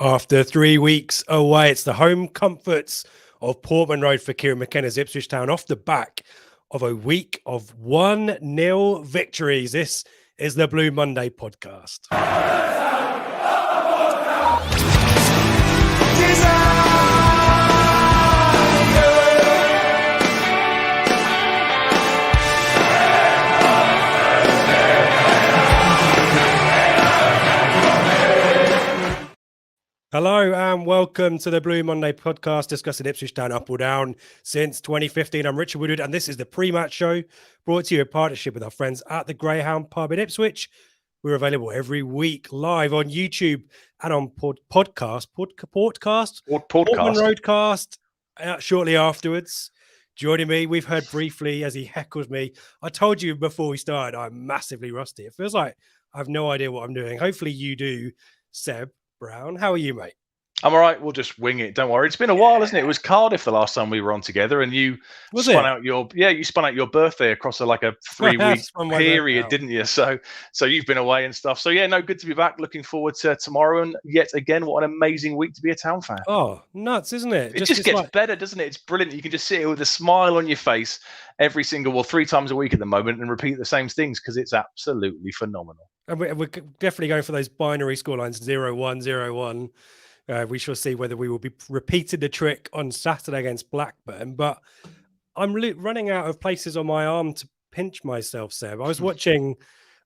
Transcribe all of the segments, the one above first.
After 3 weeks away, it's the home comforts of Portman Road for Kieran McKenna's Ipswich Town off the back of a week of 1-0 victories. This is the Blue Monday podcast. Hello and welcome to the Blue Monday podcast discussing Ipswich Town up or down since 2015. I'm Richard Woodward and this is the Prematch Show brought to you in partnership with our friends at the Greyhound Pub in Ipswich. We're available every week live on YouTube and on podcast Portman Roadcast shortly afterwards. Joining me, we've heard briefly as he heckles me. I told you before we started, I'm massively rusty. It feels like I have no idea what I'm doing. Hopefully you do, Seb Brown. How are you, mate? I'm all right. We'll just wing it. Don't worry. It's been a while, isn't it? It was Cardiff the last time we were on together, and you spun out your birthday across a 3-week period, didn't you? So you've been away and stuff. So yeah, no, good to be back. Looking forward to tomorrow, and yet again, what an amazing week to be a Town fan. Oh, nuts, isn't it? It just gets better, doesn't it? It's brilliant. You can just sit here with a smile on your face every single, 3 times a week at the moment, and repeat the same things because it's absolutely phenomenal. And we're definitely going for those binary scorelines 0-1, 0-1. We shall see whether we will be repeating the trick on Saturday against Blackburn. But I'm running out of places on my arm to pinch myself, Seb. I was watching,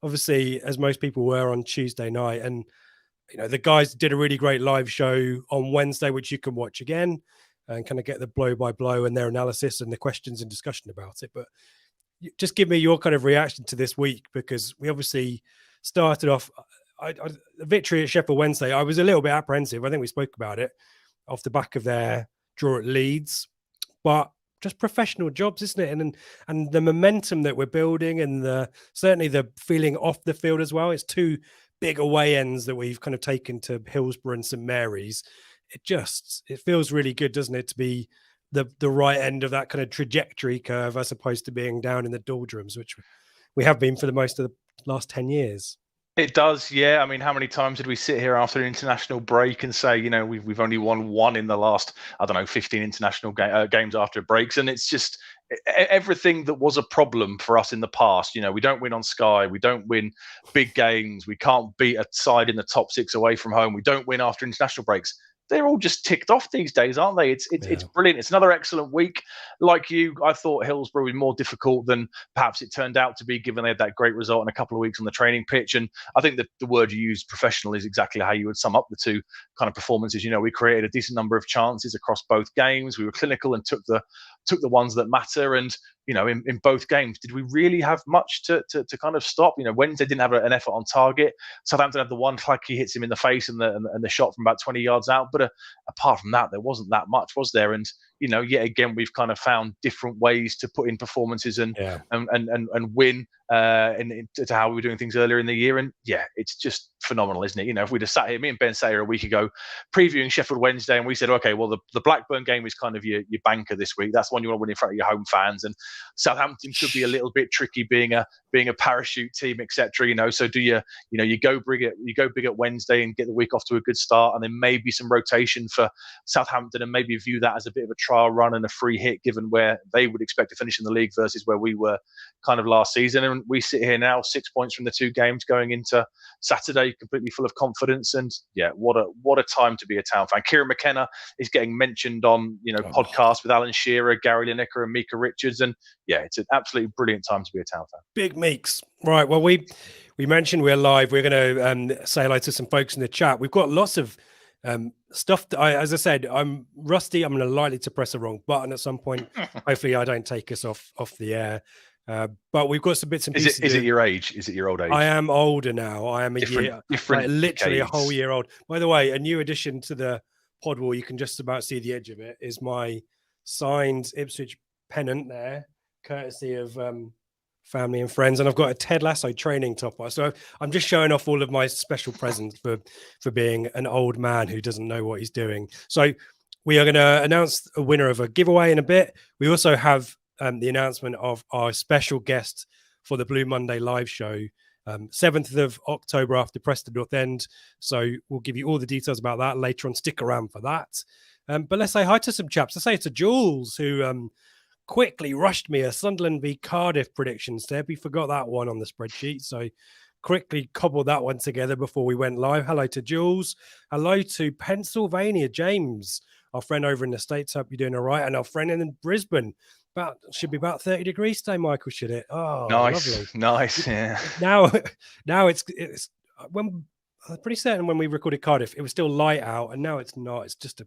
obviously, as most people were on Tuesday night. And, the guys did a really great live show on Wednesday, which you can watch again and kind of get the blow by blow and their analysis and the questions and discussion about it. But just give me your kind of reaction to this week, because we obviously started off the victory at Sheffield Wednesday. I was a little bit apprehensive. I think we spoke about it off the back of their draw at Leeds, but just professional jobs, isn't it? And the momentum that we're building, and certainly the feeling off the field as well. It's 2 big away ends that we've kind of taken to Hillsborough and St Mary's. It feels really good, doesn't it, to be the right end of that kind of trajectory curve as opposed to being down in the doldrums, which we have been for the most of the last 10 years. It does, yeah. I mean, how many times did we sit here after an international break and say, we've only won 1 in the last, 15 international games after breaks, and it's just everything that was a problem for us in the past. We don't win on Sky, we don't win big games, we can't beat a side in the top 6 away from home, we don't win after international breaks. They're all just ticked off these days, aren't they? It's brilliant. It's another excellent week. Like you, I thought Hillsborough was more difficult than perhaps it turned out to be, given they had that great result in a couple of weeks on the training pitch. And I think that the word you used, professional, is exactly how you would sum up the 2 kind of performances. We created a decent number of chances across both games. We were clinical and took the ones that matter. And in both games, did we really have much to kind of stop? Wednesday didn't have an effort on target. Southampton had the one he hits him in the face and the shot from about 20 yards out. But apart from that, there wasn't that much, was there? And yet again, we've kind of found different ways to put in performances and win to how we were doing things earlier in the year. And yeah, it's just phenomenal, isn't it? If we'd have sat here, me and Ben sat here a week ago previewing Sheffield Wednesday, and we said, okay, well, the Blackburn game is kind of your banker this week. That's one you want to win in front of your home fans. And Southampton could be a little bit tricky, being a parachute team, etc. So do you go big at Wednesday and get the week off to a good start, and then maybe some rotation for Southampton, and maybe view that as a bit of a trial run and a free hit, given where they would expect to finish in the league versus where we were kind of last season. And we sit here now 6 points from the 2 games going into Saturday, completely full of confidence. And yeah, what a time to be a Town fan. Kieran McKenna is getting mentioned on podcasts with Alan Shearer, Gary Lineker and Mika Richards, and yeah, it's an absolutely brilliant time to be a Town fan. Big Meeks. Right, well, we mentioned we're live. We're going to say hello to some folks in the chat. We've got lots of stuff that as I said, I'm rusty. I'm likely to press the wrong button at some point. Hopefully I don't take us off the air. But we've got some bits and pieces. Is it your age? Is it your old age? I am older now. I am literally decades. A whole year old. By the way, a new addition to the pod wall, you can just about see the edge of it, is my signed Ipswich pennant there, courtesy of family and friends. And I've got a Ted Lasso training topper. So I'm just showing off all of my special presents for being an old man who doesn't know what he's doing. So we are going to announce a winner of a giveaway in a bit. We also have the announcement of our special guest for the Blue Monday live show 7th of October after Preston North End. So we'll give you all the details about that later on. Stick around for that. But let's say hi to some chaps. Let's say to Jules, who quickly rushed me a Sunderland v Cardiff predictions there. We forgot that one on the spreadsheet. So quickly cobbled that one together before we went live. Hello to Jules. Hello to Pennsylvania, James, our friend over in the States. Hope you're doing all right. And our friend in Brisbane. Should be about 30 degrees today, Michael, should it? Oh, nice, lovely. Nice, yeah. Now it's when I'm pretty certain when we recorded Cardiff, it was still light out, and now it's not. It's just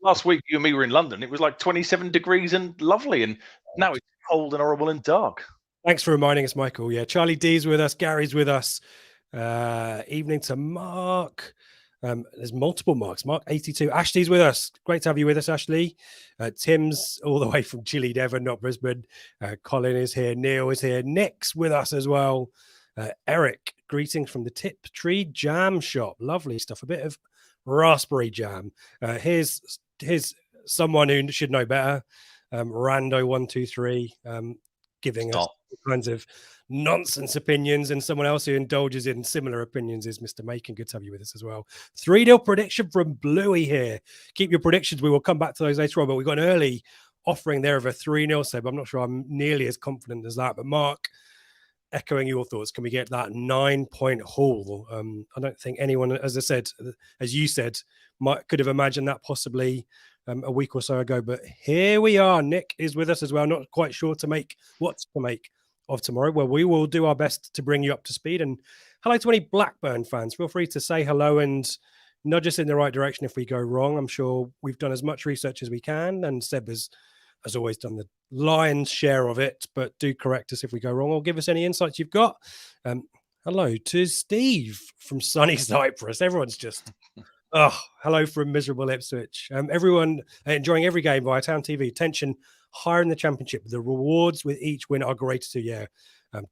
last week you and me were in London. It was like 27 degrees and lovely, and now it's cold and horrible and dark. Thanks for reminding us, Michael. Yeah, Charlie D's with us, Gary's with us. Evening to Mark. There's multiple Marks. Mark 82. Ashley's with us. Great to have you with us, Ashley. Tim's all the way from Chile, Devon, not Brisbane. Colin is here. Neil is here. Nick's with us as well. Eric, greetings from the Tiptree Jam Shop. Lovely stuff. A bit of raspberry jam. Here's someone who should know better. Rando123 giving us all kinds of nonsense opinions, and someone else who indulges in similar opinions is Mr. Macon. Good to have you with us as well. 3-0 prediction from Bluey here. Keep your predictions. We will come back to those later on, but we've got an early offering there of a 3-0 save. I'm not sure I'm nearly as confident as that, but Mark, echoing your thoughts, can we get that 9-point haul? I don't think anyone, as I said, as you said, could have imagined that possibly a week or so ago, but here we are. Nick is with us as well. Not quite sure what to make of tomorrow. Well, we will do our best to bring you up to speed. And hello to any Blackburn fans. Feel free to say hello and nudge us in the right direction if we go wrong. I'm sure we've done as much research as we can, and Seb has always done the lion's share of it, but do correct us if we go wrong or give us any insights you've got. Hello to Steve from sunny Cyprus. Everyone's just hello from miserable Ipswich. Everyone enjoying every game via Town TV. Tension higher in the Championship. The rewards with each win are greater too. Yeah,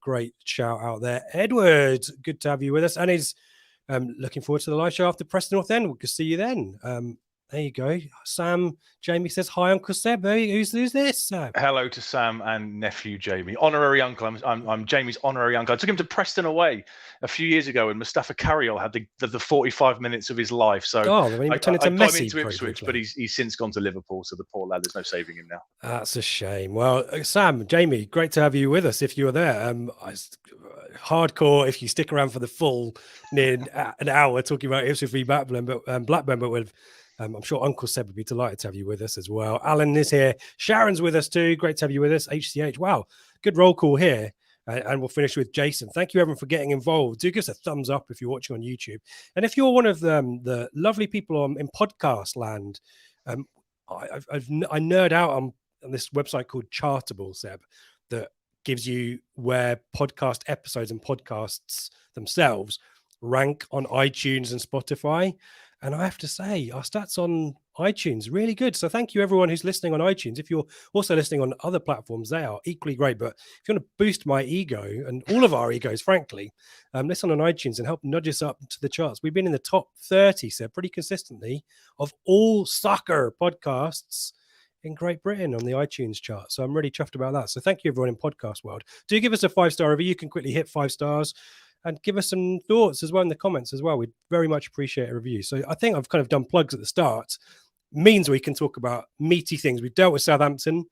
great shout out there. Edward, good to have you with us. And he's looking forward to the live show after Preston North End. We'll see you then. There you go. Sam, Jamie says, hi, Uncle Seb. Who's this? Hello to Sam and nephew Jamie. Honorary uncle. I'm Jamie's honorary uncle. I took him to Preston away a few years ago when Mustafa Carriol had the 45 minutes of his life. So I got him into Ipswich, but he's since gone to Liverpool. So the poor lad, there's no saving him now. That's a shame. Well, Sam, Jamie, great to have you with us if you're there. Hardcore if you stick around for the full near an hour talking about Ipswich v Blackburn, but with I'm sure Uncle Seb would be delighted to have you with us as well. Alan is here. Sharon's with us too. Great to have you with us. HCH. Wow. Good roll call here. And we'll finish with Jason. Thank you, everyone, for getting involved. Do give us a thumbs up if you're watching on YouTube. And if you're one of the lovely people in podcast land, I nerd out on this website called Chartable, Seb, that gives you where podcast episodes and podcasts themselves rank on iTunes and Spotify. And I have to say, our stats on iTunes really good. So thank you, everyone who's listening on iTunes. If you're also listening on other platforms, they are equally great. But if you want to boost my ego and all of our egos, frankly, listen on iTunes and help nudge us up to the charts. We've been in the top 30, so pretty consistently, of all soccer podcasts in Great Britain on the iTunes chart. So I'm really chuffed about that. So thank you, everyone in podcast world. Do give us a 5-star review. You can quickly hit 5 stars. And give us some thoughts as well in the comments as well. We'd very much appreciate a review. So I think I've kind of done plugs at the start. Means we can talk about meaty things. We've dealt with Southampton.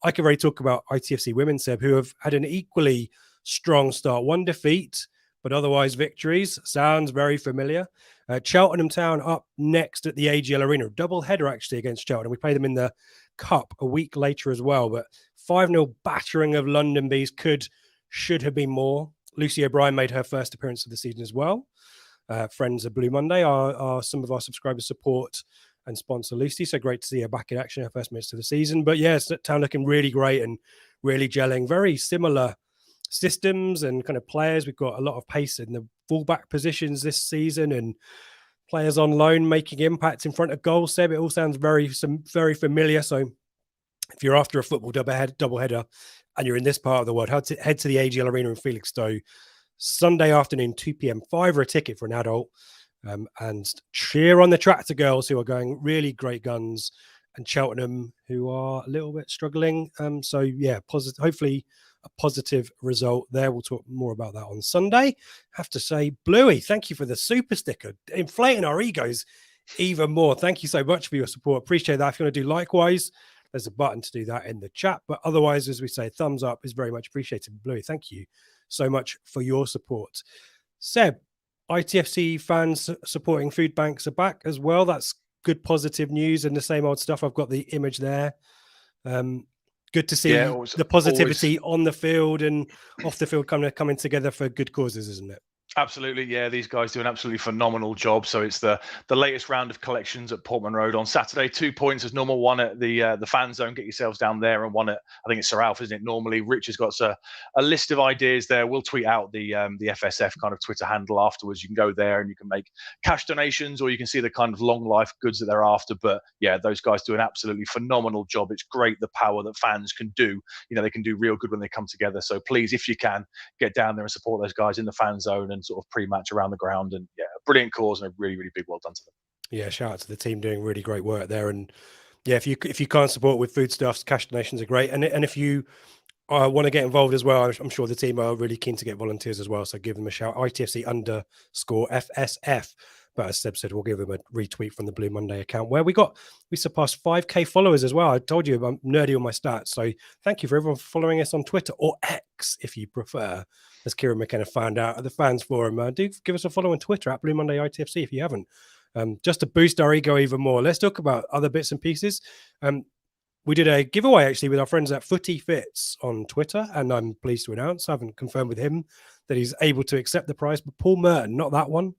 I can already talk about ITFC women, Seb, who have had an equally strong start. 1 defeat, but otherwise victories. Sounds very familiar. Cheltenham Town up next at the AGL Arena. Double header actually against Cheltenham. We play them in the Cup a week later as well. But 5-0 battering of London Bees should have been more. Lucy O'Brien made her first appearance of the season as well. Friends of Blue Monday are some of our subscribers support and sponsor Lucy. So great to see her back in action, her first minutes of the season. But yes, Town looking really great and really gelling. Very similar systems and kind of players. We've got a lot of pace in the fullback positions this season and players on loan making impacts in front of goal. Seb, it all sounds very familiar. So if you're after a football double header and you're in this part of the world, head to the AGL Arena in Felixstowe Sunday afternoon, 2 p.m. £5 a ticket for an adult, and cheer on the Tractor Girls who are going really great guns, and Cheltenham who are a little bit struggling. So yeah, positive. Hopefully a positive result there. We'll talk more about that on Sunday. Have to say, Bluey, thank you for the super sticker, inflating our egos even more. Thank you so much for your support. Appreciate that. If you want to do likewise, there's a button to do that in the chat. But otherwise, as we say, thumbs up is very much appreciated. Bluey, thank you so much for your support. Seb, ITFC fans supporting food banks are back as well. That's good, positive news, and the same old stuff. I've got the image there. Good to see the positivity on the field and off the field coming together for good causes, isn't it? Absolutely, yeah. These guys do an absolutely phenomenal job. So it's the latest round of collections at Portman Road on Saturday. 2 points as normal. One at the fan zone. Get yourselves down there, and one at, I think it's Sir Alf, isn't it? Normally, Rich has got a list of ideas there. We'll tweet out the FSF kind of Twitter handle afterwards. You can go there and you can make cash donations, or you can see the kind of long life goods that they're after. But yeah, those guys do an absolutely phenomenal job. It's great the power that fans can do. They can do real good when they come together. So please, if you can, get down there and support those guys in the fan zone and sort of pre-match around the ground. And yeah, a brilliant cause and a really, really big well done to them. Yeah, shout out to the team doing really great work there. And yeah, if you can't support with foodstuffs, cash donations are great. And if you want to get involved as well, I'm sure the team are really keen to get volunteers as well. So give them a shout. ITFC_FSF. But as Seb said, we'll give them a retweet from the Blue Monday account where we surpassed 5K followers as well. I told you I'm nerdy on my stats. So thank you for everyone for following us on Twitter, or X if you prefer, as Kieran McKenna found out at the fans forum. Do give us a follow on Twitter at Blue Monday ITFC if you haven't. Just to boost our ego even more. Let's talk about other bits and pieces. We did a giveaway actually with our friends at Footy Fits on Twitter, and I'm pleased to announce, I haven't confirmed with him that he's able to accept the prize, but Paul Merton, not that one,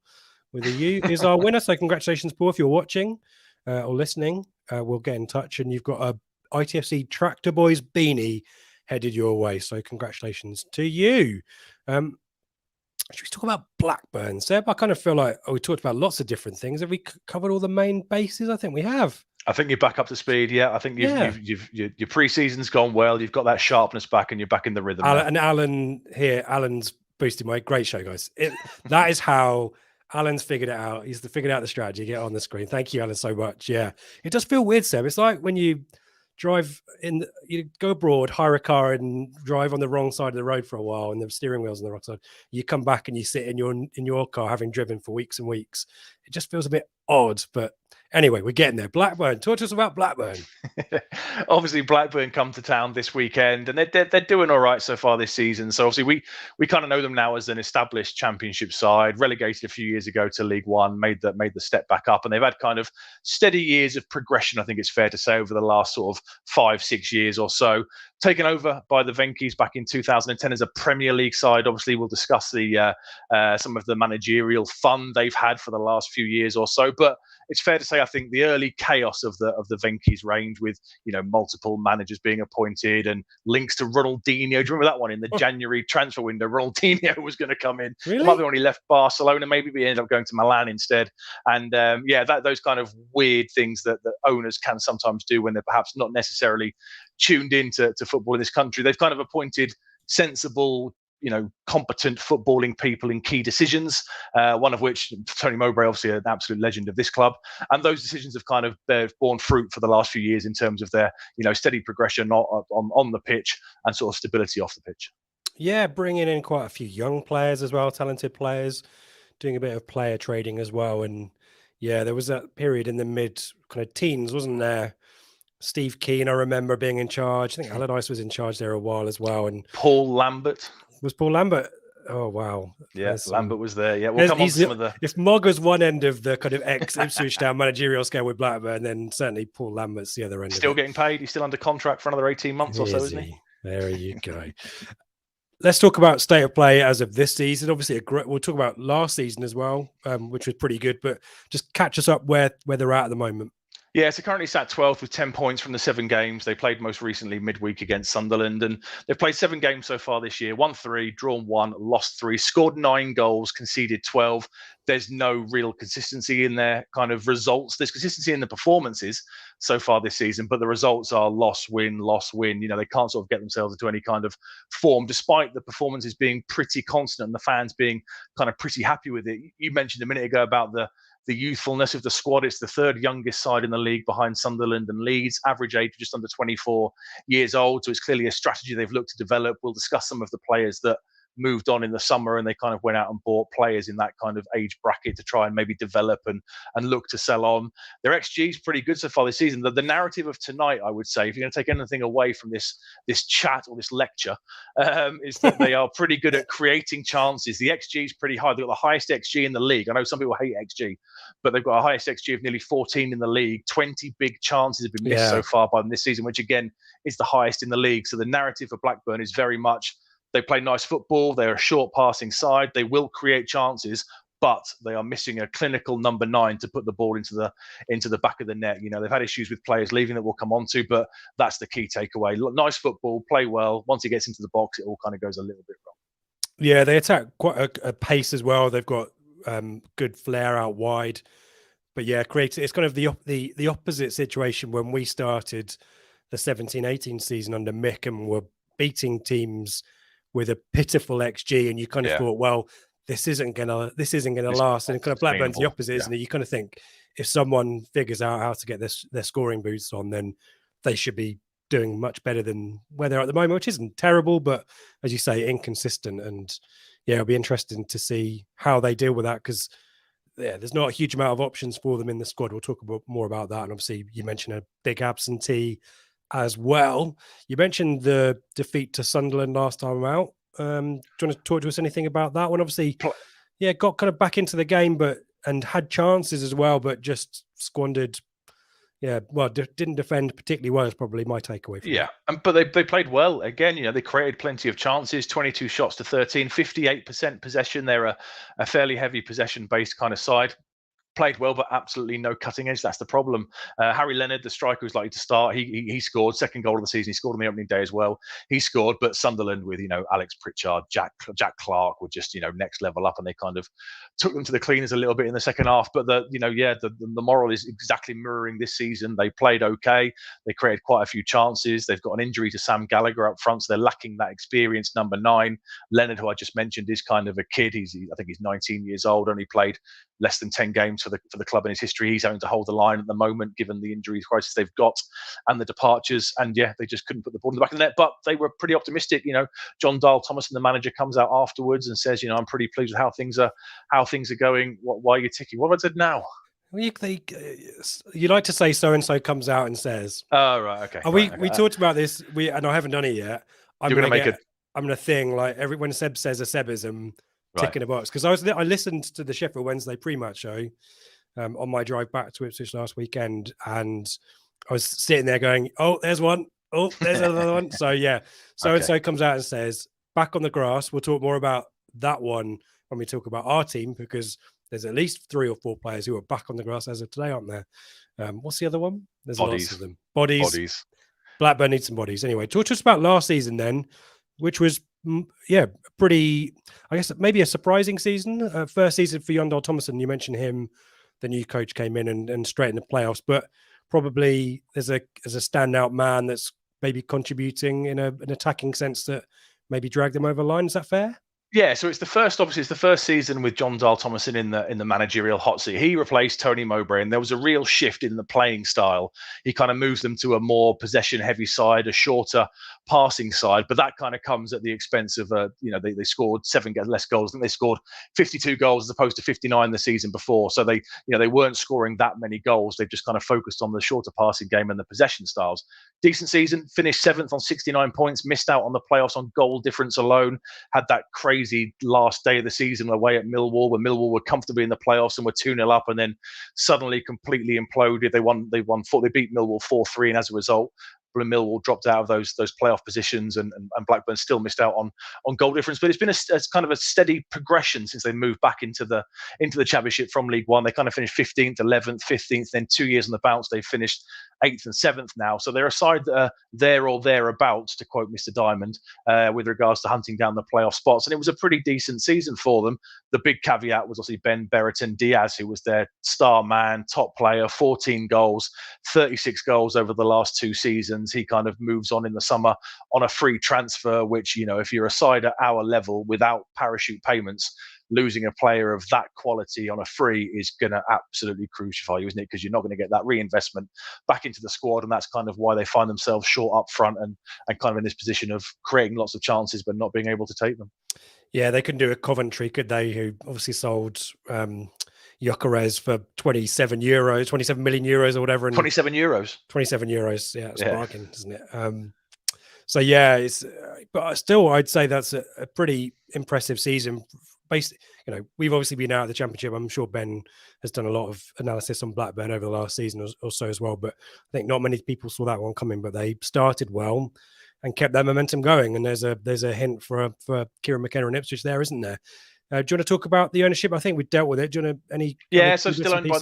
with a U, is our winner. So congratulations, Paul. If you're watching or listening, we'll get in touch, and you've got a ITFC Tractor Boys beanie headed your way. So congratulations to you. Should we talk about Blackburn, Seb? I kind of feel like we talked about lots of different things. Have we covered all the main bases? I think we have. I think you're back up to speed. Yeah, I think your pre-season's gone well. You've got that sharpness back, and you're back in the rhythm. And Alan's boosting my great show, guys. That is how Alan's figured it out. He's figured out the strategy. Get on the screen. Thank you, Alan, so much. Yeah, it does feel weird, Seb. It's like when you you go abroad, hire a car, and drive on the wrong side of the road for a while, and the steering wheel's on the wrong side. You come back and you sit in your car, having driven for weeks and weeks. It just feels a bit odd, but anyway, we're getting there. Blackburn, talk to us about Blackburn. Obviously, Blackburn come to town this weekend, and they're doing all right so far this season. So obviously, we kind of know them now as an established Championship side, relegated a few years ago to League One, made the step back up, and they've had kind of steady years of progression. I think it's fair to say over the last sort of 5-6 years or so. Taken over by the Venkies back in 2010 as a Premier League side. Obviously, we'll discuss the some of the managerial fun they've had for the last few years or so, but it's fair to say, I think the early chaos of the Venkies range, with multiple managers being appointed and links to Ronaldinho. Do you remember that one in the January transfer window? Ronaldinho was going to come in. Really? It might be when he left Barcelona. Maybe we ended up going to Milan instead. And those kind of weird things that owners can sometimes do when they're perhaps not necessarily tuned into football in this country. They've kind of appointed sensible, competent footballing people in key decisions, one of which, Tony Mowbray, obviously an absolute legend of this club. And those decisions have kind of borne fruit for the last few years in terms of their, steady progression on the pitch and sort of stability off the pitch. Yeah, bringing in quite a few young players as well, talented players, doing a bit of player trading as well. And yeah, there was that period in the mid kind of teens, wasn't there? Steve Keane, I remember, being in charge. I think Allardyce was in charge there a while as well. And Paul Lambert. Was Paul Lambert? Oh, wow. Yeah, Lambert was there. Yeah, we'll come on to some of the... If Mogg was one end of the kind of ex-Ipswich Town managerial scale with Blackburn, then certainly Paul Lambert's the other end. Still getting paid. He's still under contract for another 18 months or so, isn't he? There you go. Let's talk about state of play as of this season. Obviously, we'll talk about last season as well, which was pretty good, but just catch us up where they're at the moment. Yeah, so currently sat 12th with 10 points from the 7 games. They played most recently midweek against Sunderland, and they've played 7 games so far this year. Won 3, drawn 1, lost 3, scored 9 goals, conceded 12. There's no real consistency in their kind of results. There's consistency in the performances so far this season, but the results are loss, win, loss, win. They can't sort of get themselves into any kind of form, despite the performances being pretty constant and the fans being kind of pretty happy with it. You mentioned a minute ago about the the youthfulness of the squad. It's the third youngest side in the league behind Sunderland and Leeds. Average age just under 24 years old. So it's clearly a strategy they've looked to develop. We'll discuss some of the players that moved on in the summer, and they kind of went out and bought players in that kind of age bracket to try and maybe develop and look to sell on. Their XG is pretty good so far this season. The narrative of tonight, I would say, if you're going to take anything away from this chat or this lecture, is that they are pretty good at creating chances. The XG is pretty high. They've got the highest XG in the league. I know some people hate XG, but they've got a highest XG of nearly 14 in the league. 20 big chances have been missed so far by them this season, which again is the highest in the league. So the narrative for Blackburn is very much they play nice football. They're a short passing side. They will create chances, but they are missing a clinical number 9 to put the ball into the back of the net. You know, they've had issues with players leaving that we'll come on to, but that's the key takeaway. Nice football, play well. Once he gets into the box, it all kind of goes a little bit wrong. Yeah, they attack quite a pace as well. They've got good flair out wide. But yeah, it's kind of the opposite situation when we started the 17-18 season under Mick and were beating teams with a pitiful XG, and you kind of thought, well, this isn't gonna last. And kind of Blackburn's the opposite, isn't it? You kind of think if someone figures out how to get their scoring boots on, then they should be doing much better than where they're at the moment, which isn't terrible, but as you say, inconsistent. And yeah, it'll be interesting to see how they deal with that, because there's not a huge amount of options for them in the squad. We'll talk more about that. And obviously, you mentioned a big absentee as well. You mentioned the defeat to Sunderland last time out. Do you want to talk to us anything about that one? Obviously, got kind of back into the game, and had chances as well, but just squandered. Yeah, well, didn't defend particularly well is probably my takeaway from that. But they played well. Again, you know, they created plenty of chances, 22 shots to 13, 58% possession. They're a fairly heavy possession-based kind of side. Played well, but absolutely no cutting edge. That's the problem. Harry Leonard, the striker who's likely to start, he scored. Second goal of the season. He scored on the opening day as well. He scored, but Sunderland with, you know, Alex Pritchard, Jack Clark were just, you know, next level up, and they kind of took them to the cleaners a little bit in the second half. But the moral is exactly mirroring this season. They played okay. They created quite a few chances. They've got an injury to Sam Gallagher up front, so they're lacking that experience. Number 9, Leonard, who I just mentioned, is kind of a kid. I think he's 19 years old. Only played less than 10 games for the club in his history. He's having to hold the line at the moment, given the injury crisis they've got and the departures. And they just couldn't put the ball in the back of the net. But they were pretty optimistic. You know, John Dahl Thomason, the manager, comes out afterwards and says, you know, I'm pretty pleased with how things are going. Why are you ticking? What have I said now? Well, you like to say so and so comes out and says. Oh, right, okay. We talked about this. And I haven't done it yet. I'm going to thing like when Seb says a Sebism. Ticking a box, because I listened to the Sheffield Wednesday Prematch Show on my drive back to Ipswich last weekend, and I was sitting there going, "Oh, there's one. Oh, there's another one." So and so comes out and says, "Back on the grass." We'll talk more about that one when we talk about our team, because there's at least 3 or 4 players who are back on the grass as of today, aren't there? What's the other one? There's lots of them. Bodies. Blackburn needs some bodies. Anyway, talk to us about last season then, which was pretty, I guess, maybe a surprising season. First season for Jon Dahl Tomasson. You mentioned him. The new coach came in and straight in the playoffs, but probably as a standout man that's maybe contributing in an attacking sense that maybe dragged them over the line. Is that fair? Yeah, so it's the first season with Jon Dahl Tomasson in the managerial hot seat. He replaced Tony Mowbray, and there was a real shift in the playing style. He kind of moves them to a more possession-heavy side, a shorter passing side, but that kind of comes at the expense of they scored 7 less goals. I think they scored 52 goals as opposed to 59 the season before. So they weren't scoring that many goals. They've just kind of focused on the shorter passing game and the possession styles. Decent season, finished 7th on 69 points, missed out on the playoffs on goal difference alone, had that crazy last day of the season away at Millwall, where Millwall were comfortably in the playoffs and were 2-0 up, and then suddenly completely imploded. They beat Millwall 4-3, and as a result, Millwall dropped out of those playoff positions, and Blackburn still missed out on goal difference. But it's been a kind of a steady progression since they moved back into the Championship from League One. They kind of finished 15th, 11th, 15th, then 2 years on the bounce. They've finished 8th and 7th now. So they're a side that are there or thereabouts, to quote Mr. Diamond, with regards to hunting down the playoff spots. And it was a pretty decent season for them. The big caveat was obviously Ben Berriton Diaz, who was their star man, top player, 14 goals, 36 goals over the last 2 seasons. He kind of moves on in the summer on a free transfer, which, if you're a side at our level without parachute payments, losing a player of that quality on a free is going to absolutely crucify you, isn't it? Because you're not going to get that reinvestment back into the squad, and that's kind of why they find themselves short up front and kind of in this position of creating lots of chances but not being able to take them. Yeah, they couldn't do a Coventry, could they? Who obviously sold Gyökeres for €27, €27 million or whatever. And €27. €27. Yeah, it's bargain, isn't it? So yeah, it's but still, I'd say that's a pretty impressive season. Basically, we've obviously been out of the Championship. I'm sure Ben has done a lot of analysis on Blackburn over the last season or so as well. But I think not many people saw that one coming. But they started well and kept their momentum going. And there's a hint for Kieran McKenna and Ipswich there, isn't there? Do you want to talk about the ownership? I think we dealt with it. Do you want to any? So still owned by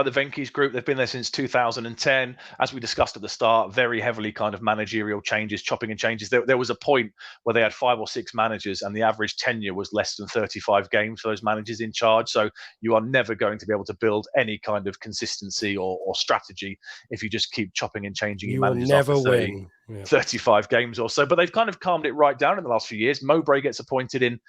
the Venky's group. They've been there since 2010. As we discussed at the start, very heavily kind of managerial changes, chopping and changes. There was a point where they had 5 or 6 managers, and the average tenure was less than 35 games for those managers in charge. So you are never going to be able to build any kind of consistency or strategy if you just keep chopping and changing. You will never win. 35 games or so, but they've kind of calmed it right down in the last few years. Mowbray gets appointed in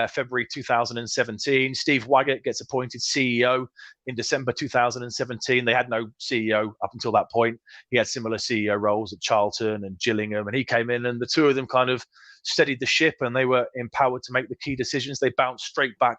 February 2017. Steve Waggett gets appointed CEO in December 2017. They had no CEO up until that point. He had similar CEO roles at Charlton and Gillingham, and he came in, and the two of them kind of steadied the ship, and they were empowered to make the key decisions. They bounced straight back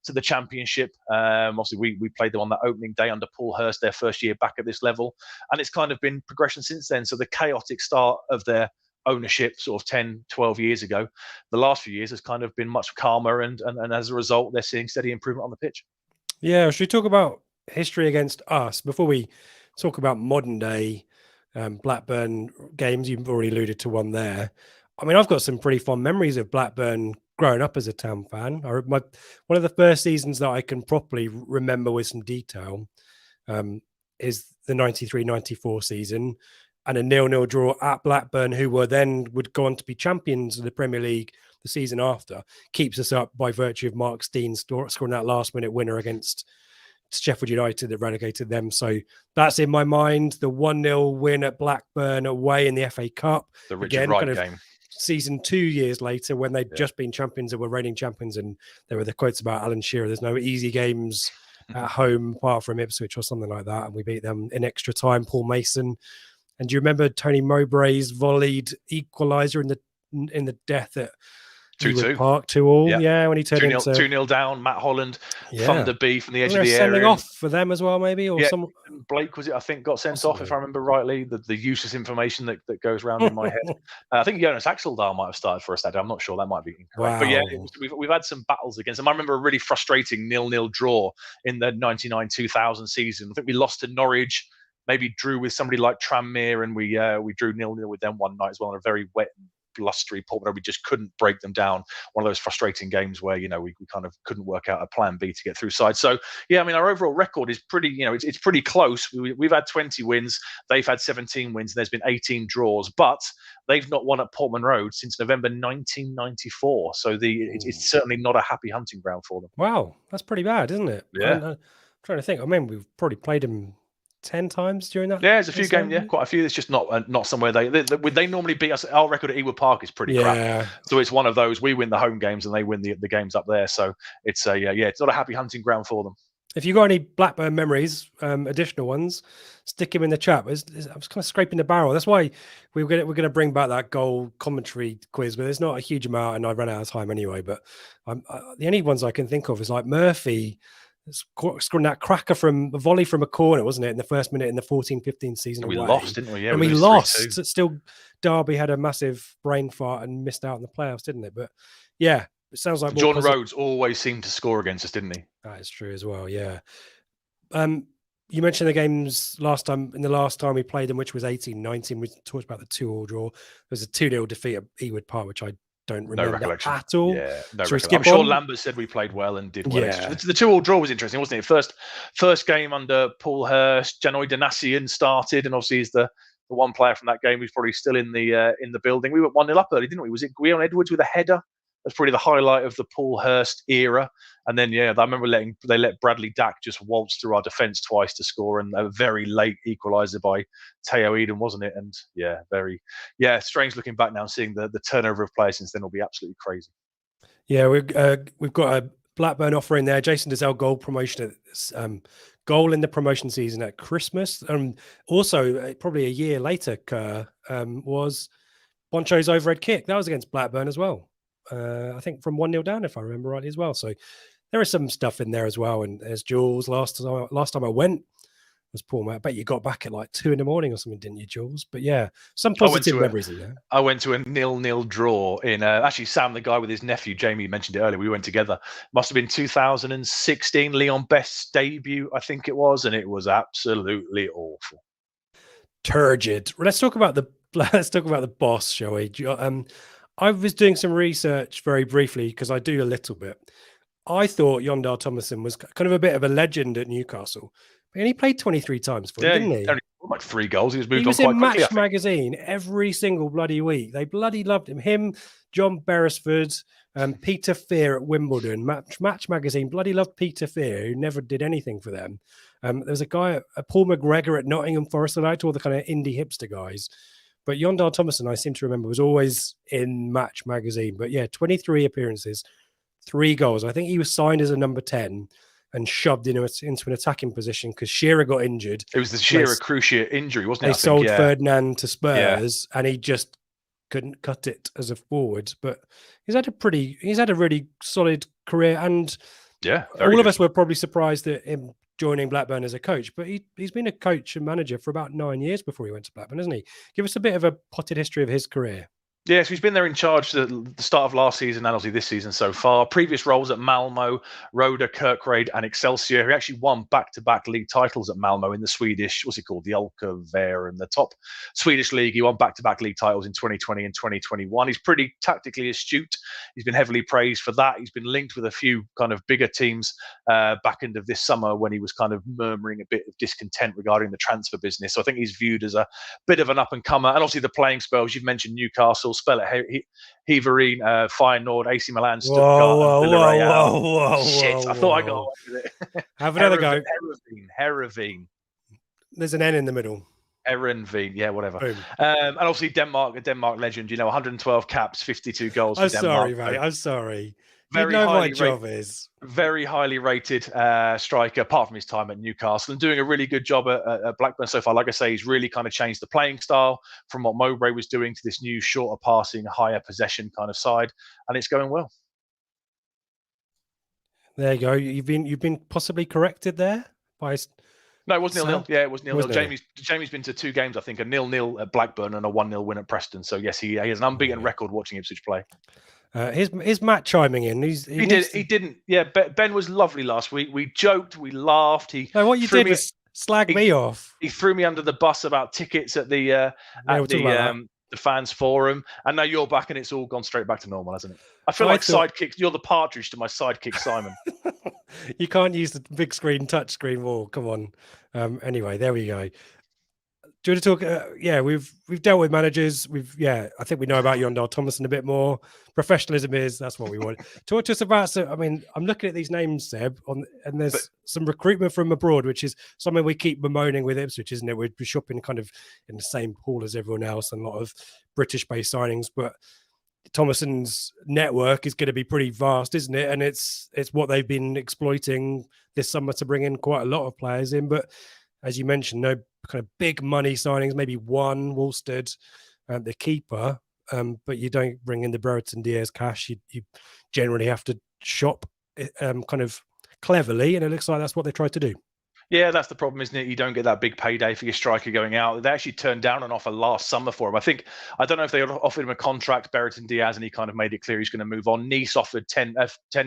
to the Championship. Obviously, we played them on that opening day under Paul Hurst, their first year back at this level. And it's kind of been progression since then. So the chaotic start of their ownership sort of 10, 12 years ago, the last few years has kind of been much calmer. And as a result, they're seeing steady improvement on the pitch. Yeah, should we talk about history against us before we talk about modern day Blackburn games? You've already alluded to one there. I mean, I've got some pretty fond memories of Blackburn growing up as a Town fan. One of the first seasons that I can properly remember with some detail is the 93-94 season, and a 0-0 draw at Blackburn, who would go on to be champions of the Premier League the season after, keeps us up by virtue of Mark Steen scoring that last-minute winner against Sheffield United that relegated them. So that's in my mind. The 1-0 win at Blackburn away in the FA Cup. The Richard Wright game. Season 2 years later, when they'd just been champions and were reigning champions, and there were the quotes about Alan Shearer, there's no easy games at home apart from Ipswich or something like that, and we beat them in extra time. Paul Mason. And do you remember Tony Mowbray's volleyed equaliser in the death at 2-2 Park 2-2? Yeah, when he turned 2-0 down. Matt Holland, Thunder B from the edge of the area. Sending off for them as well, maybe, or some. Blake was it? I think got sent off, if I remember rightly. The useless information that goes around in my head. I think Jonas Axeldal might have started for us that day. I'm not sure. That might be incorrect. Wow. But yeah, we've had some battles against them. I remember a really frustrating 0-0 draw in the 99-2000 season. I think we lost to Norwich. Maybe drew with somebody like Tranmere, and we drew 0-0 with them one night as well on a very wet and blustery port, but we just couldn't break them down. One of those frustrating games where we kind of couldn't work out a plan B to get through side. So yeah, I mean, our overall record is pretty, it's pretty close. We've had 20 wins, they've had 17 wins, and there's been 18 draws, but they've not won at Portman Road since November 1994. So it's certainly not a happy hunting ground for them. Wow, that's pretty bad, isn't it? Yeah. I'm trying to think. I mean, we've probably played them 10 times during that. Yeah, there's a few games. Yeah, quite a few. It's just not somewhere they normally beat us. Our record at Ewood Park is pretty crap. So it's one of those. We win the home games and they win the games up there. So it's it's not a happy hunting ground for them. If you've got any Blackburn memories, additional ones, stick them in the chat. I was kind of scraping the barrel. That's why we're going to bring back that goal commentary quiz, but there's not a huge amount, and I ran out of time anyway. But the only ones I can think of is like Murphy scoring that cracker from a volley from a corner, wasn't it, in the first minute in the 14-15 season? We lost, didn't we? Yeah, and we lost. Still, Derby had a massive brain fart and missed out in the playoffs, didn't it? But yeah, it sounds like John Rhodes always seemed to score against us, didn't he? That is true as well. Yeah. You mentioned the games last time we played them, which was 18-19. We talked about the 2-2 draw. There was a 2-0 defeat at Ewood Park, which I don't remember at all. Yeah, no recollection. I'm sure Lambert said we played well and did well. Yeah. The 2-2 draw was interesting, wasn't it? First game under Paul Hurst, Janoy Danassian started, and obviously he's the one player from that game who's probably still in the building. We went 1-0 up early, didn't we? Was it Guillaume Edwards with a header? That's probably the highlight of the Paul Hurst era. And then, I remember they let Bradley Dack just waltz through our defence twice to score, and a very late equaliser by Teo Eden, wasn't it? And strange looking back now, seeing the turnover of players since then will be absolutely crazy. Yeah, we've got Blackburn offering there. Jason Dizelle goal promotion goal in the promotion season at Christmas. Also, probably a year later, was Boncho's overhead kick. That was against Blackburn as well. I think from 1-0 down, if I remember rightly as well. So there is some stuff in there as well. And there's Jules. Last time I went was poor, mate. I bet you got back at like 2 a.m. or something, didn't you, Jules? But yeah, some positive memories in there. I went to a 0-0 draw in actually Sam, the guy with his nephew, Jamie, mentioned it earlier. We went together. Must have been 2016, Leon Best's debut, I think it was, and it was absolutely awful. Turgid. Let's talk about the boss, shall we? I was doing some research very briefly because I do a little bit. I thought Jon Dahl Tomasson was kind of a bit of a legend at Newcastle. And he played 23 times for them, didn't he? Only like 3 goals. He was moved on quite quickly. He was in Match magazine every single bloody week. They bloody loved him. Him, John Beresford, Peter Fear at Wimbledon. Match magazine bloody loved Peter Fear, who never did anything for them. There was a guy, Paul McGregor at Nottingham Forest. I liked all the kind of indie hipster guys. But Jon Dahl Tomasson, I seem to remember, was always in Match magazine. But yeah, 23 appearances, 3 goals. I think he was signed as a number 10 and shoved into an attacking position because Shearer got injured. It was the Shearer cruciate injury, wasn't it? They sold Ferdinand to Spurs, and he just couldn't cut it as a forward. But he's had a really solid career, and all of us were probably surprised at him joining Blackburn as a coach. But he's been a coach and manager for about 9 years before he went to Blackburn, hasn't he? Give us a bit of a potted history of his career. Yes, he's been there in charge at the start of last season and obviously this season so far. Previous roles at Malmo, Roda, Kirkrade and Excelsior. He actually won back-to-back league titles at Malmo in the Swedish, what's it called? The Alkaver and the top Swedish league. He won back-to-back league titles in 2020 and 2021. He's pretty tactically astute. He's been heavily praised for that. He's been linked with a few kind of bigger teams back end of this summer when he was kind of murmuring a bit of discontent regarding the transfer business. So I think he's viewed as a bit of an up-and-comer. And obviously the playing spells, you've mentioned Newcastle, spell it Heverin, Feyenoord, AC Milan, Stuttgart, whoa, shit, I thought I got away with it. Have another go. Heerenveen. There's an N in the middle. Heerenveen, yeah, whatever. And obviously Denmark, a Denmark legend, 112 caps, 52 goals for Denmark. I'm sorry, mate. I'm sorry. Very highly rated striker, apart from his time at Newcastle, and doing a really good job at Blackburn so far. Like I say, he's really kind of changed the playing style from what Mowbray was doing to this new shorter passing, higher possession kind of side, and it's going well. There you go. You've been possibly corrected there by. No, it was 0-0. Yeah, it was 0-0. Jamie's been to 2 games, I think, a 0-0 at Blackburn and a 1-0 win at Preston. So yes, he has an unbeaten record watching Ipswich play. His Matt chiming in. He didn't. Yeah, Ben was lovely last week. We joked, we laughed. What you did was slag me off. He threw me under the bus about tickets at the fans forum, and now you're back, and it's all gone straight back to normal, hasn't it? I feel like sidekick. You're the partridge to my sidekick, Simon. You can't use the big screen, touch screen wall. Come on. Anyway, there we go. Do you want to talk? We've dealt with managers. I think we know about Jon Dahl Tomasson a bit more. Professionalism that's what we want. Talk to us about. So, I mean, I'm looking at these names, Seb, and there's some recruitment from abroad, which is something we keep bemoaning with Ipswich, isn't it? We're shopping kind of in the same pool as everyone else, and a lot of British-based signings. But Tomasson's network is going to be pretty vast, isn't it? And it's what they've been exploiting this summer to bring in quite a lot of players in, but. As you mentioned, no kind of big money signings, maybe one, Woolstead, the keeper, but you don't bring in the Brereton Diaz cash. You generally have to shop kind of cleverly, and it looks like that's what they tried to do. Yeah, that's the problem, isn't it? You don't get that big payday for your striker going out. They actually turned down an offer last summer for him. I don't know if they offered him a contract, Brereton Diaz, and he kind of made it clear he's going to move on. Nice offered 10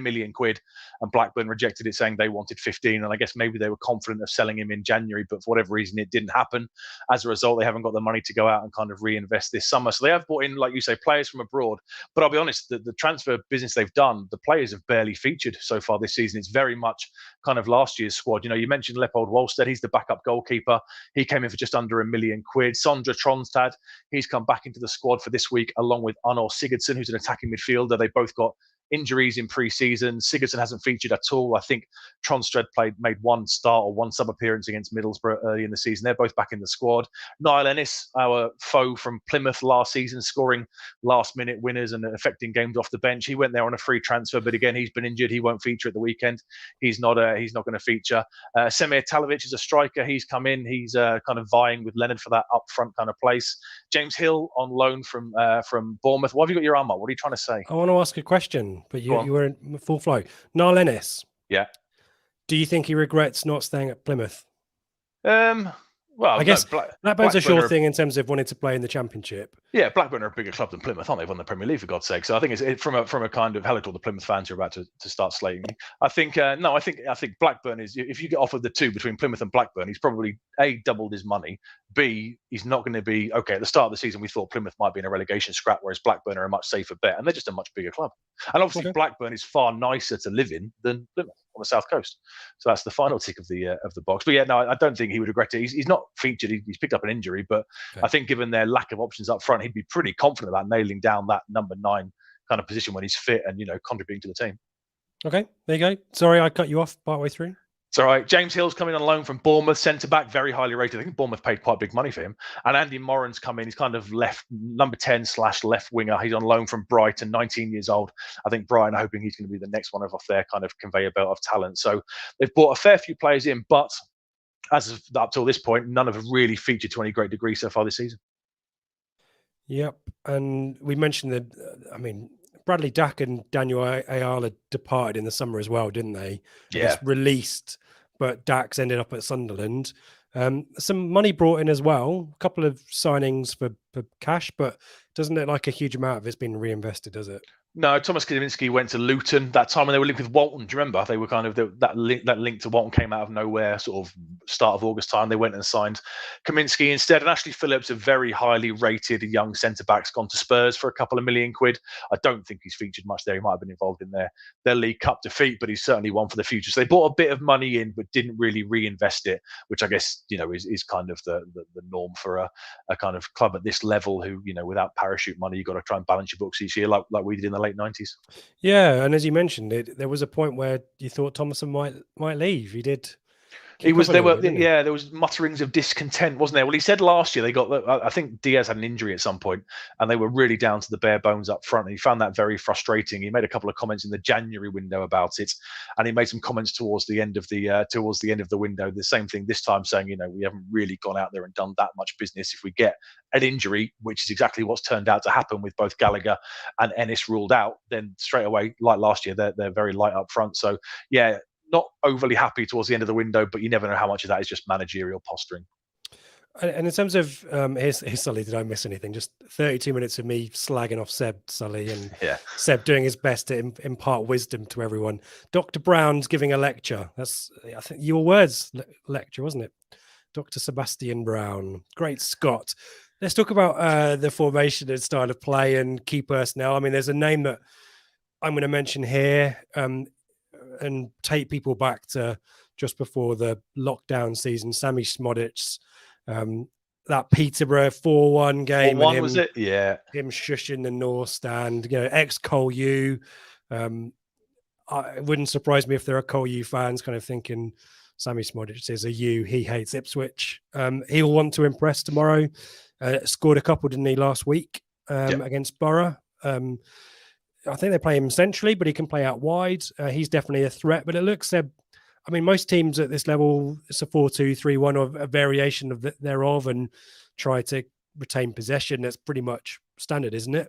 million quid, and Blackburn rejected it, saying they wanted 15. And I guess maybe they were confident of selling him in January, but for whatever reason, it didn't happen. As a result, they haven't got the money to go out and kind of reinvest this summer. So they have brought in, like you say, players from abroad. But I'll be honest, the transfer business they've done, the players have barely featured so far this season. It's very much kind of last year's squad. You mentioned Leopold Woolstead. He's the backup goalkeeper. He came in for just under £1 million. Sondre Tronstad, he's come back into the squad for this week, along with Arnor Sigurdsson, who's an attacking midfielder. They both got injuries in pre-season. Sigurdsson hasn't featured at all. I think Tronstred made one start or one sub-appearance against Middlesbrough early in the season. They're both back in the squad. Niall Ennis, our foe from Plymouth last season, scoring last-minute winners and affecting games off the bench. He went there on a free transfer, but again, he's been injured. He won't feature at the weekend. He's not going to feature. Semir Talovic is a striker. He's come in. He's kind of vying with Leonard for that up front kind of place. James Hill on loan from Bournemouth. Why have you got your arm up? What are you trying to say? I want to ask a question, but you were in full flow. Niall Ennis. Yeah. Do you think he regrets not staying at Plymouth? Well, I guess Blackburn's a sure Blackburn thing in terms of wanting to play in the Championship. Yeah, Blackburn are a bigger club than Plymouth, aren't they? Won the Premier League, for God's sake. So I think it's from a kind of hello to all the Plymouth fans who are about to start slating me. I think I think Blackburn is, if you get offered the two between Plymouth and Blackburn, he's probably A, doubled his money. B, he's not going to be okay. At the start of the season, we thought Plymouth might be in a relegation scrap, whereas Blackburn are a much safer bet, and they're just a much bigger club. And obviously, Blackburn is far nicer to live in than Plymouth on the south coast. So that's the final tick of the box. But yeah, no, I don't think he would regret it. He's not featured. He's picked up an injury, but I think given their lack of options up front, he'd be pretty confident about nailing down that number 9 kind of position when he's fit and contributing to the team. Okay, there you go. Sorry, I cut you off partway through. It's all right. James Hill's coming on loan from Bournemouth, centre back, very highly rated. I think Bournemouth paid quite big money for him. And Andy Moran's come in. He's kind of number 10/left winger. He's on loan from Brighton, 19 years old. I think Brighton are hoping he's going to be the next one off their kind of conveyor belt of talent. So they've brought a fair few players in, but as of up till this point, none have really featured to any great degree so far this season. Yep. And we mentioned that, Bradley Dack and Daniel Ayala departed in the summer as well, didn't they? Yeah. Released, but Dack's ended up at Sunderland. Some money brought in as well, a couple of signings for cash, but doesn't look like a huge amount of it's been reinvested, does it? No, Thomas Kaminski went to Luton that time when they were linked with Walton. Do you remember? They were kind of that link to Walton came out of nowhere, sort of start of August time. They went and signed Kaminski instead. And Ashley Phillips, a very highly rated young centre back's gone to Spurs for a couple of £1 million. I don't think he's featured much there. He might have been involved in their League Cup defeat, but he's certainly one for the future. So they brought a bit of money in, but didn't really reinvest it, which I guess is kind of the norm for a kind of club at this level who without parachute money, you've got to try and balance your books each year, like we did in the late 90s. Yeah, and as you mentioned, there was a point where you thought Thomason might leave. He did. There was mutterings of discontent, wasn't there? Well, he said last year they got. I think Diaz had an injury at some point, and they were really down to the bare bones up front. And he found that very frustrating. He made a couple of comments in the January window about it, and he made some comments towards the end of the window. The same thing this time, saying we haven't really gone out there and done that much business. If we get an injury, which is exactly what's turned out to happen with both Gallagher and Ennis ruled out, then straight away, like last year, they're very light up front. So yeah. Not overly happy towards the end of the window, but you never know how much of that is just managerial posturing. And in terms of here's Sully, did I miss anything? Just 32 minutes of me slagging off Seb, Sully, and Seb doing his best to impart wisdom to everyone. Dr. Brown's giving a lecture. That's, I think, your words lecture, wasn't it? Dr. Sebastian Brown, great Scott. Let's talk about the formation and style of play and key personnel. There's a name that I'm going to mention here. And take people back to just before the lockdown season, Sammy Smodic, that Peterborough 4-1 game. 4-1 was it? Yeah. Him shushing the North Stand, ex-Cole U. It wouldn't surprise me if there are Cole U fans kind of thinking Sammy Smodic is a U. He hates Ipswich. He'll want to impress tomorrow. Scored a couple, didn't he, last week against Borough? I think they play him centrally, but he can play out wide. He's definitely a threat. But it looks, most teams at this level, it's a 4-2-3-1 or a variation of thereof, and try to retain possession. That's pretty much standard, isn't it?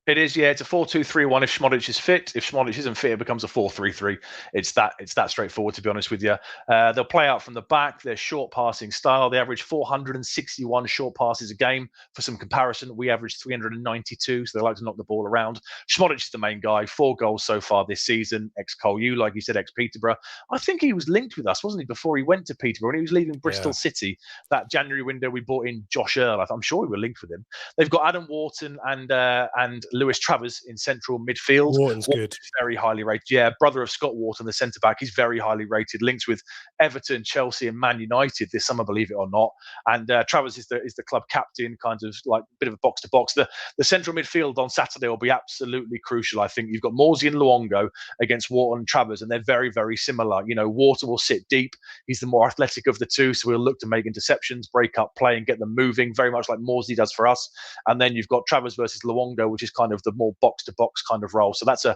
It is, yeah. It's a 4-2-3-1 if Smodic is fit. If Smodic isn't fit, it becomes a 4-3-3. It's that straightforward, to be honest with you. They'll play out from the back. Their short passing style. They average 461 short passes a game. For some comparison, we average 392, so they like to knock the ball around. Smodic is the main guy. 4 goals so far this season. Ex-Cole U, like you said, ex-Peterborough. I think he was linked with us, wasn't he, before he went to Peterborough? When he was leaving Bristol City, that January window, we bought in Josh Earl. I'm sure we were linked with him. They've got Adam Wharton and Lewis Travers in central midfield. Wharton's good. Very highly rated. Yeah, brother of Scott Wharton, the centre back. He's very highly rated. Links with Everton, Chelsea, and Man United this summer, believe it or not. And Travers is the club captain, kind of like a bit of a box to box. The central midfield on Saturday will be absolutely crucial. I think you've got Morsey and Luongo against Wharton and Travers, and they're very, very similar. You know, Wharton will sit deep. He's the more athletic of the two, so we'll look to make interceptions, break up play, and get them moving, very much like Morsey does for us. And then you've got Travers versus Luongo, which is kind of the more box to box kind of role. So that's a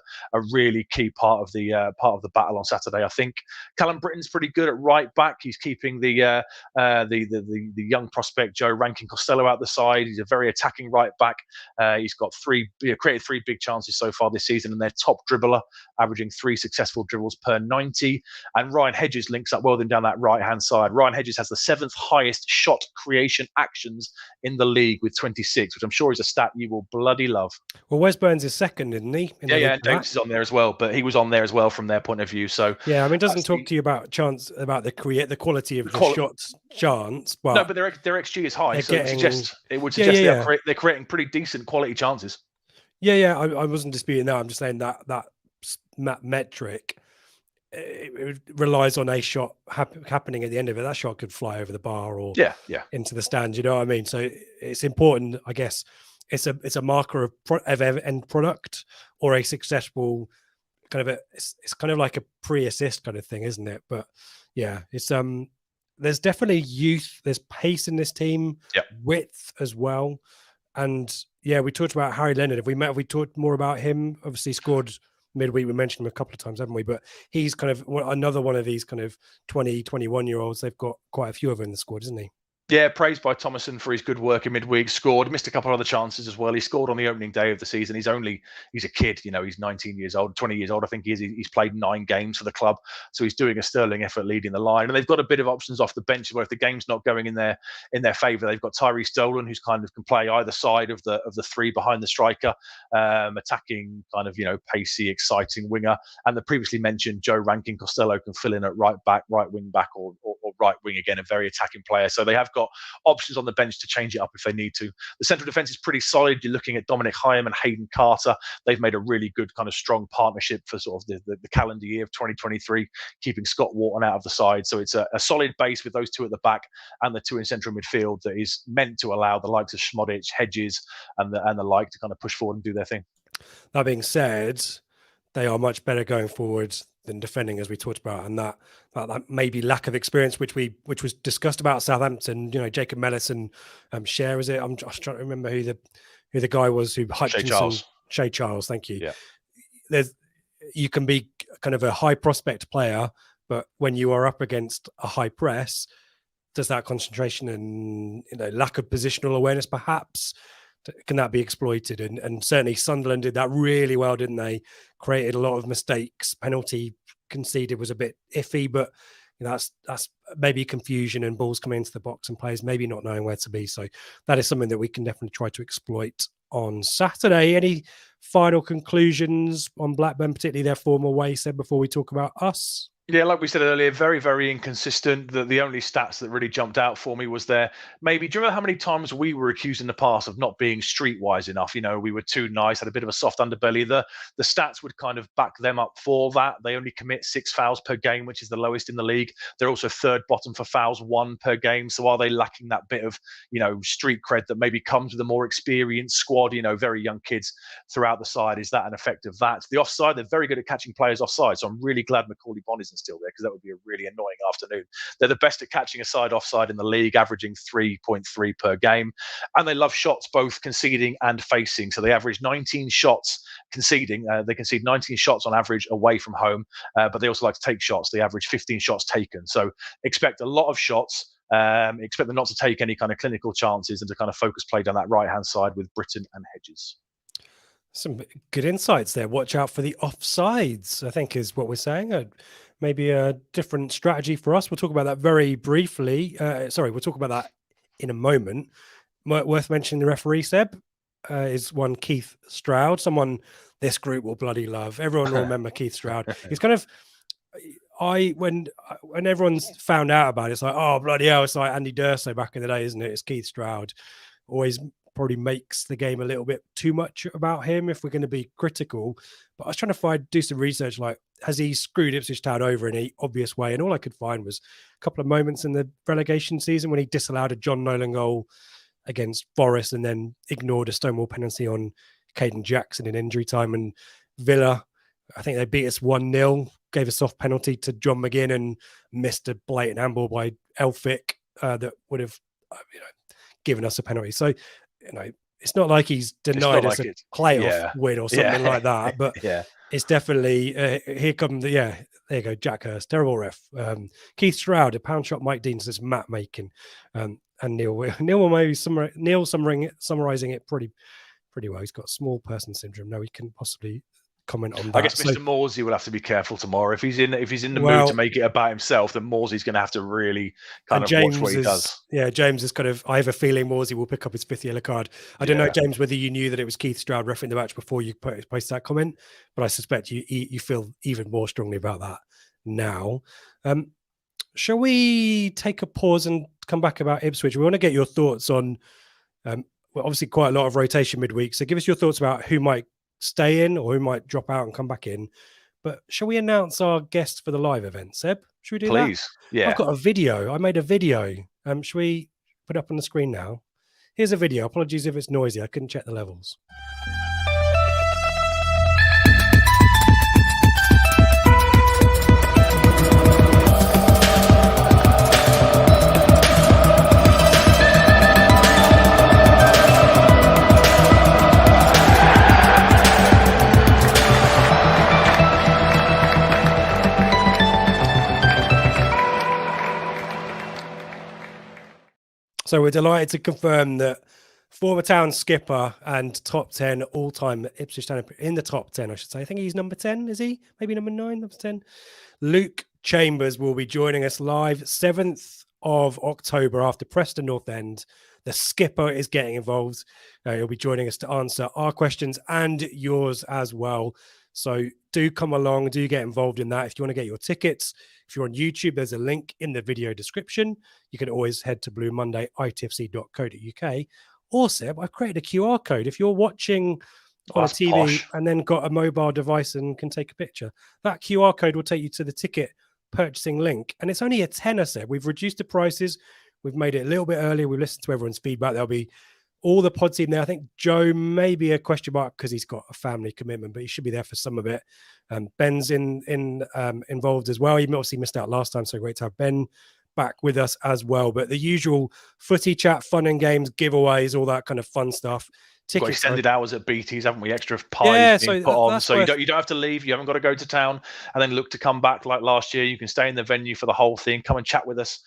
really key part of the battle on Saturday. I think Callum Britton's pretty good at right back. He's keeping the young prospect Joe Rankin Costello out the side. He's a very attacking right back. He's got created 3 big chances so far this season, and their top dribbler, averaging 3 successful dribbles per 90. And Ryan Hedges links up well then down that right hand side. Ryan Hedges has the 7th highest shot creation actions in the league with 26, which I'm sure is a stat you will bloody love. Well, Wes Burns is second, isn't he? And Davis is on there as well, but he was on there as well from their point of view. So yeah, I mean, it doesn't talk to you about the quality of the shots chance, but no, but their XG is high, so it would suggest they're creating pretty decent quality chances. Yeah, I wasn't disputing that. I'm just saying that metric, it relies on a shot happening at the end of it. That shot could fly over the bar or into the stands. You know what I mean? So it's important, I guess. It's a marker of end product or a successful kind of it's kind of like a pre-assist kind of thing, isn't it? But yeah, it's there's definitely youth, there's pace in this team, width as well. And yeah, we talked about Harry Leonard. If we talked more about him, obviously scored midweek. We mentioned him a couple of times, haven't we? But he's kind of another one of these kind of 20, 21-year-olds. They've got quite a few of them in the squad, isn't he? Yeah, praised by Thomason for his good work in midweek. Scored, missed a couple of other chances as well. He scored on the opening day of the season. He's a kid, you know, he's 19 years old, 20 years old. I think he's played 9 games for the club. So he's doing a sterling effort leading the line. And they've got a bit of options off the bench where if the game's not going in their favour, they've got Tyree Stolen, who's kind of can play either side of the 3 behind the striker, attacking kind of, you know, pacey, exciting winger. And the previously mentioned Joe Rankin Costello can fill in at right back, right wing back, or right wing again, a very attacking player. So they have got options on the bench to change it up if they need to. The central defence is pretty solid. You're looking at Dominic Hyam and Hayden Carter. They've made a really good kind of strong partnership for sort of the calendar year of 2023, keeping Scott Wharton out of the side. So it's a solid base with those 2 at the back and the 2 in central midfield that is meant to allow the likes of Schmodic, Hedges and the like to kind of push forward and do their thing. That being said, they are much better going forward than defending, as we talked about, and that maybe lack of experience, which was discussed about Southampton. You know, Jacob Mellis and Cher, is it? I'm just trying to remember who the guy was who Shea Charles. Thank you. Yeah, you can be kind of a high prospect player, but when you are up against a high press, does that concentration and lack of positional awareness perhaps? Can that be exploited? And certainly Sunderland did that really well, didn't they? Created a lot of mistakes. Penalty conceded was a bit iffy, but that's maybe confusion and balls coming into the box and players maybe not knowing where to be. So that is something that we can definitely try to exploit on Saturday. Any final conclusions on Blackburn, particularly their form away, said before we talk about us? Yeah, like we said earlier, very, very inconsistent. The only stats that really jumped out for me was do you remember how many times we were accused in the past of not being streetwise enough? You know, we were too nice, had a bit of a soft underbelly. The stats would kind of back them up for that. They only commit 6 fouls per game, which is the lowest in the league. They're also 3rd bottom for fouls, 1 per game. So are they lacking that bit of, you know, street cred that maybe comes with a more experienced squad, you know, very young kids throughout the side? Is that an effect of that? The offside, they're very good at catching players offside. So I'm really glad Macaulay Bonne isn't still there, because that would be a really annoying afternoon. They're the best at catching a side offside in the league, averaging 3.3 per game. And they love shots, both conceding and facing. So they average 19 shots conceding. They concede 19 shots on average away from home, but they also like to take shots. They average 15 shots taken. So expect a lot of shots. Expect them not to take any kind of clinical chances and to kind of focus play down that right-hand side with Britton and Hedges. Some good insights there. Watch out for the offsides, I think is what we're saying. Maybe a different strategy for us. We'll talk about that very briefly. We'll talk about that in a moment. Worth mentioning the referee, Seb, is one Keith Stroud, someone this group will bloody love. Everyone will remember Keith Stroud. He's kind of, when everyone's found out about it, it's like, oh, bloody hell, it's like Andy D'Urso back in the day, isn't it? It's Keith Stroud. Always probably makes the game a little bit too much about him if we're going to be critical. But I was trying to do some research, like, has he screwed Ipswich Town over in an obvious way? And all I could find was a couple of moments in the relegation season when he disallowed a John Nolan goal against Forest and then ignored a Stonewall penalty on Caden Jackson in injury time. And Villa, I think they beat us 1-0, gave a soft penalty to John McGinn and missed a blatant handball by Elphick that would have given us a penalty. So, it's not like he's denied us a playoff win or something like that, but it's definitely here come there you go, Jack Hurst, terrible ref. Keith Stroud, a pound shot. Mike Dean says map making, and Neil will maybe summarizing it pretty well. He's got small person syndrome. No, he can possibly comment on that. I guess Mr. Morsey will have to be careful tomorrow. If he's in the mood to make it about himself, then Morsey's going to have to really kind of watch what he does. Yeah, James is kind of. I have a feeling Morsey will pick up his 5th yellow card. I don't know, James, whether you knew that it was Keith Stroud refereeing the match before you posted that comment, but I suspect you feel even more strongly about that now. Shall we take a pause and come back about Ipswich? We want to get your thoughts on. Obviously, quite a lot of rotation midweek. So give us your thoughts about who might stay in or who might drop out and come back in. But shall we announce our guest for the live event, Seb? Should we do that? Please. Yeah. I've got a video. I made a video. Should we put it up on the screen now? Here's a video. Apologies if it's noisy. I couldn't check the levels. So we're delighted to confirm that former Town skipper and top 10 all-time Ipswich Town, in the top 10, I should say. I think he's number 10, is he? Maybe number 9, number 10. Luke Chambers will be joining us live 7th of October after Preston North End. The skipper is getting involved. He'll be joining us to answer our questions and yours as well. So do come along, do get involved in that. If you want to get your tickets, if you're on YouTube, there's a link in the video description. You can always head to Blue Monday, ITFC.co.uk. Or, Seb, I've created a QR code. If you're watching on a TV posh and then got a mobile device and can take a picture, that QR code will take you to the ticket purchasing link. And it's only a tenner, Seb. We've reduced the prices. We've made it a little bit earlier. We've listened to everyone's feedback. There'll be all the pod team there. I think Joe may be a question mark because he's got a family commitment, but he should be there for some of it. Ben's involved as well. He obviously missed out last time, so great to have Ben back with us as well. But the usual footy chat, fun and games, giveaways, all that kind of fun stuff. Got extended hours at BT's, haven't we? Extra pies being put on, so you don't have to leave. You haven't got to go to town and then look to come back like last year. You can stay in the venue for the whole thing. Come and chat with us,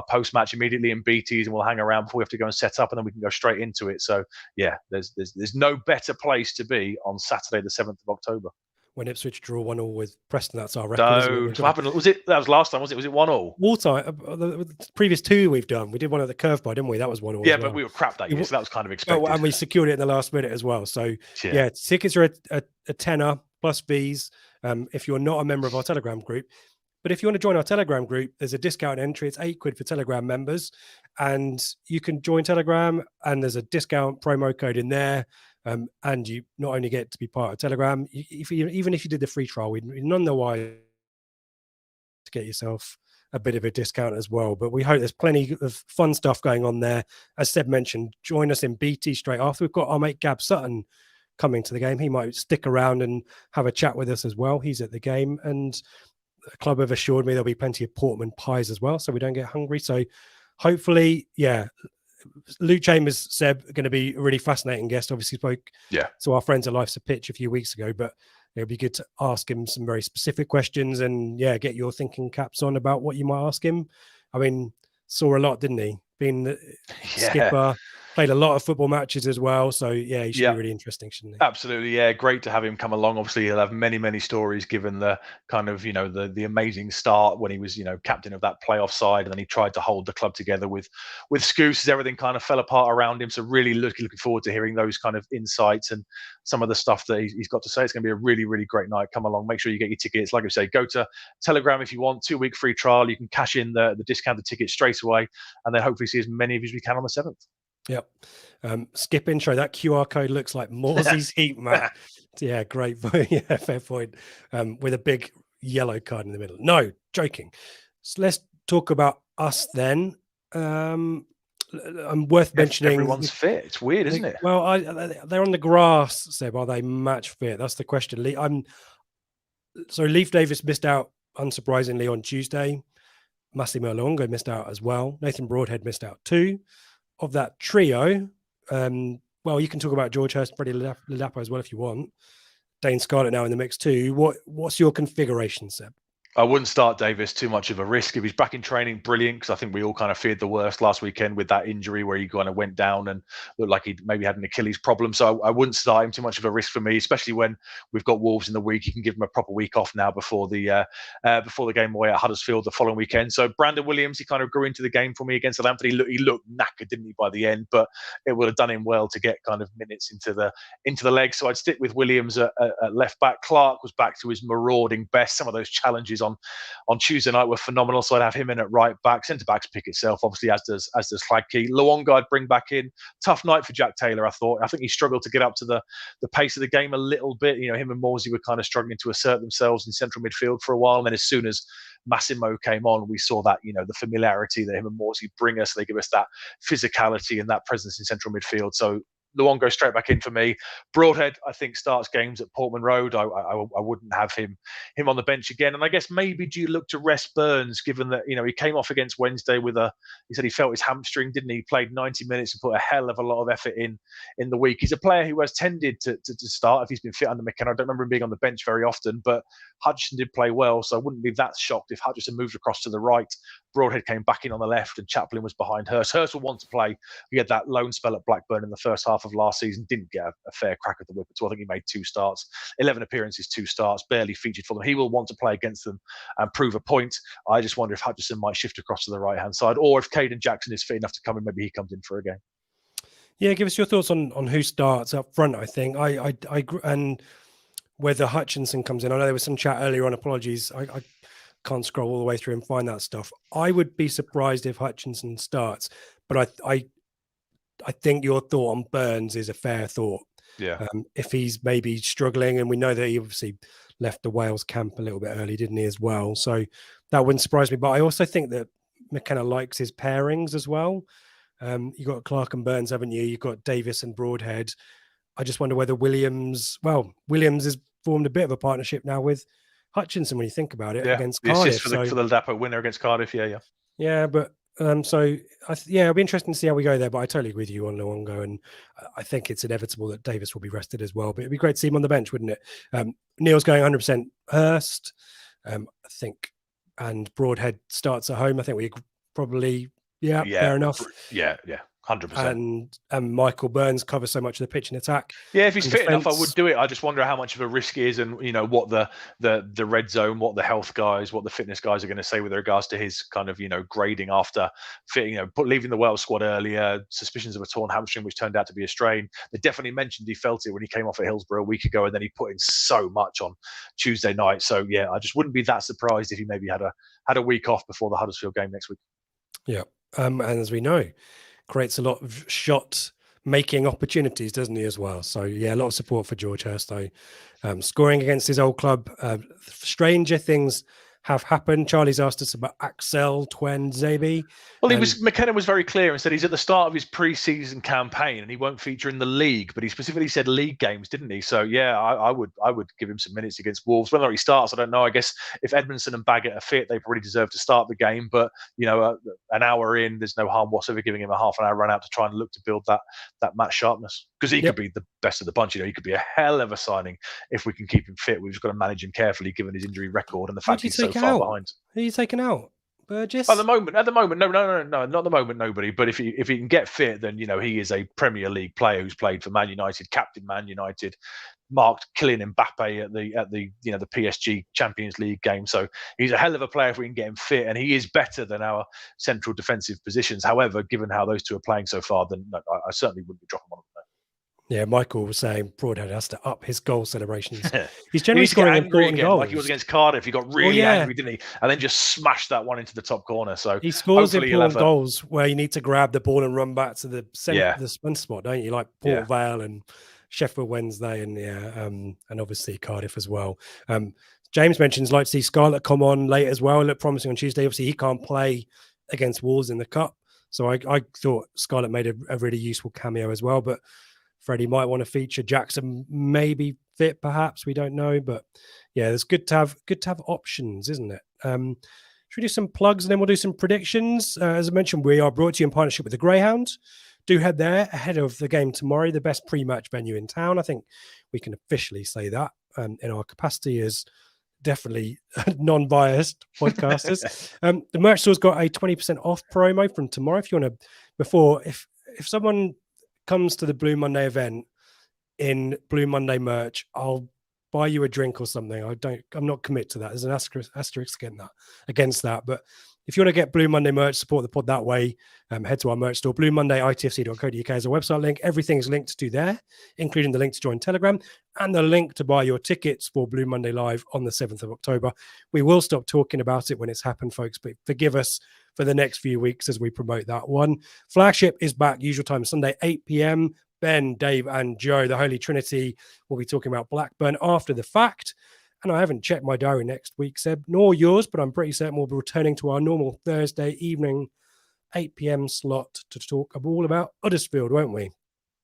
post match immediately in BT's, and we'll hang around before we have to go and set up, and then we can go straight into it. So yeah, there's no better place to be on Saturday, the 7th of October. When Ipswich draw 1-1 with Preston, that's our record. What happened? That was last time, was it? Was it 1-1? Wartime. The previous 2 we've done. We did one at the curveball, didn't we? That was 1-1. Yeah, but we were crap that year, so that was kind of expected. And we secured it in the last minute as well. So yeah tickets are a tenner plus fees if you're not a member of our Telegram group. But if you want to join our Telegram group, there's a discount entry. It's £8 for Telegram members, and you can join Telegram, and there's a discount promo code in there. And you not only get to be part of Telegram, even if you did the free trial, we'd none the wiser to get yourself a bit of a discount as well. But we hope there's plenty of fun stuff going on there. As Seb mentioned, join us in BT straight after. We've got our mate Gab Sutton coming to the game. He might stick around and have a chat with us as well. He's at the game, and the club have assured me there'll be plenty of Portman pies as well, so we don't get hungry. So hopefully, Luke Chambers, Seb, going to be a really fascinating guest. Obviously spoke to our friends at Life's a Pitch a few weeks ago, but it'll be good to ask him some very specific questions and get your thinking caps on about what you might ask him. I mean, saw a lot, didn't he? Being the skipper, played a lot of football matches as well. So he should be really interesting, shouldn't he? Absolutely. Yeah. Great to have him come along. Obviously he'll have many, many stories given the kind of, the amazing start when he was, captain of that playoff side. And then he tried to hold the club together with Scouse as everything kind of fell apart around him. So really looking forward to hearing those kind of insights and some of the stuff that he's got to say. It's going to be a really, really great night. Come along. Make sure you get your tickets. Like I say, go to Telegram if you want. 2-week free trial. You can cash in the discounted tickets straight away, and then hopefully see as many of you as we can on the 7th. Yep. Skip intro. That QR code looks like Morsey's heat map. Yeah, great. Yeah, fair point. With a big yellow card in the middle. No, joking. So let's talk about us then. I'm worth mentioning. Everyone's fit. It's weird, isn't it? Well, they're on the grass, Seb. Are they match fit? That's the question. So Leif Davis missed out, unsurprisingly, on Tuesday. Massimo Luongo missed out as well. Nathan Broadhead missed out too. Of that trio, well, you can talk about George Hurst and Freddie Ladapo as well if you want. Dane Scarlett now in the mix too. What's your configuration, Seb? I wouldn't start Davis too much of a risk. If he's back in training, brilliant, because I think we all kind of feared the worst last weekend with that injury where he kind of went down and looked like he maybe had an Achilles problem. So I wouldn't start him. Too much of a risk for me, especially when we've got Wolves in the week. You can give him a proper week off now before the game away at Huddersfield the following weekend. So Brandon Williams, he kind of grew into the game for me against Southampton. He looked knackered, didn't he, by the end? But it would have done him well to get kind of minutes into the legs. So I'd stick with Williams at left back. Clark was back to his marauding best. Some of those challenges on Tuesday night were phenomenal, so I'd have him in at right back. Centre backs pick itself, obviously, as does Hladky. Luongo I'd bring back in. Tough night for Jack Taylor, I thought. I think he struggled to get up to the pace of the game a little bit. You know, him and Morsey were kind of struggling to assert themselves in central midfield for a while, and then as soon as Massimo came on, we saw that, you know, the familiarity that him and Morsey bring us. They give us that physicality and that presence in central midfield. So Luongo straight back in for me. Broadhead, I think, starts games at Portman Road. I wouldn't have him on the bench again. And I guess maybe do you look to rest Burns, given that, you know, he came off against Wednesday he said he felt his hamstring, didn't he? He played 90 minutes and put a hell of a lot of effort in the week. He's a player who has tended to start if he's been fit under McKenna. I don't remember him being on the bench very often, but Hutchinson did play well, so I wouldn't be that shocked if Hutchinson moved across to the right. Broadhead came back in on the left and Chaplin was behind Hurst. Hurst will want to play. He had that loan spell at Blackburn in the first half of last season, didn't get a fair crack at the whip at all. I think he made 2 starts, 11 appearances, 2 starts, barely featured for them. He will want to play against them and prove a point. I just wonder if Hutchinson might shift across to the right-hand side, or if Caden Jackson is fit enough to come in, maybe he comes in for a game. Yeah, give us your thoughts on who starts up front, I think. I and whether Hutchinson comes in. I know there was some chat earlier on, apologies. I can't scroll all the way through and find that stuff. I would be surprised if Hutchinson starts, but I think your thought on Burns is a fair thought. Yeah. If he's maybe struggling, and we know that he obviously left the Wales camp a little bit early, didn't he, as well? So that wouldn't surprise me. But I also think that McKenna likes his pairings as well. You've got Clark and Burns, haven't you? You've got Davis and Broadhead. I just wonder whether Williams has formed a bit of a partnership now with Hutchinson when you think about it, against Cardiff. For the Ladapo winner against Cardiff, yeah. But so it'll be interesting to see how we go there. But I totally agree with you on Luongo, and I think it's inevitable that Davis will be rested as well. But it'd be great to see him on the bench, wouldn't it? Neil's going 100% Hurst, I think, and Broadhead starts at home. I think we probably fair enough. 100%. And Michael Burns covers so much of the pitch and attack. Yeah, if he's fit enough, I would do it. I just wonder how much of a risk it is, and you know what the red zone, what the health guys, what the fitness guys are going to say with regards to his kind of, you know, grading after fitting, leaving the Wales squad earlier, suspicions of a torn hamstring, which turned out to be a strain. They definitely mentioned he felt it when he came off at Hillsborough a week ago, and then he put in so much on Tuesday night. So yeah, I just wouldn't be that surprised if he maybe had a week off before the Huddersfield game next week. Yeah, and as we know, creates a lot of shot making opportunities, doesn't he, as well? So yeah, a lot of support for George Hurst though. Scoring against his old club. Stranger things have happened. Charlie's asked us about Axel Tuanzebe. Well, McKenna was very clear and said he's at the start of his pre-season campaign and he won't feature in the league, but he specifically said league games, didn't he? So yeah, I would give him some minutes against Wolves. Whether he starts, I don't know. I guess if Edmondson and Baggett are fit, they probably deserve to start the game. But you know, an hour in, there's no harm whatsoever giving him a half an hour run out to try and look to build that match sharpness, because he could be the best of the bunch. You know, he could be a hell of a signing if we can keep him fit. We've just got to manage him carefully given his injury record and the fact he's so far behind. Who are you taking out? Burgess? At the moment, no, not at the moment, nobody. But if he can get fit, then you know he is a Premier League player who's played for Man United, captain Man United, marked Kylian Mbappe at the the PSG Champions League game. So he's a hell of a player if we can get him fit, and he is better than our central defensive positions. However, given how those two are playing so far, then no, I certainly wouldn't be dropping one of them. Yeah, Michael was saying Broadhead has to up his goal celebrations. He's He generally needs to get scoring angry important again, goals. like he was against Cardiff. He got really angry, didn't he? And then just smashed that one into the top corner. So he scores hopefully important goals where you need to grab the ball and run back to the center, the spin spot, don't you? Like Port Vale and Sheffield Wednesday, and and obviously Cardiff as well. James mentions like to see Scarlett come on late as well. Look promising on Tuesday. Obviously, he can't play against Wolves in the cup, so I thought Scarlett made a really useful cameo as well. But Freddie might want to feature. Jackson maybe fit, perhaps, we don't know. But yeah, it's good to have options, isn't it? Should we do some plugs and then we'll do some predictions? As I mentioned, we are brought to you in partnership with the Greyhound. Do head there ahead of the game tomorrow, the best pre-match venue in town. I think we can officially say that in our capacity as definitely non-biased podcasters. The merch store's got a 20% off promo from tomorrow. If you want to, if someone comes to the Blue Monday event in Blue Monday merch, I'll buy you a drink or something. I'm not commit to that. There's an asterisk against that. But if you want to get Blue Monday merch, support the pod that way, head to our merch store, bluemonday.itfc.co.uk is a website link. Everything is linked to there, including the link to join Telegram and the link to buy your tickets for Blue Monday Live on the 7th of October. We will stop talking about it when it's happened, folks, but forgive us for the next few weeks as we promote that one. Flagship is back, usual time, Sunday, 8 p.m. Ben, Dave, and Joe, the Holy Trinity, will be talking about Blackburn after the fact. And I haven't checked my diary next week, Seb, nor yours, but I'm pretty certain we'll be returning to our normal Thursday evening, 8 p.m. slot to talk all about Huddersfield, won't we?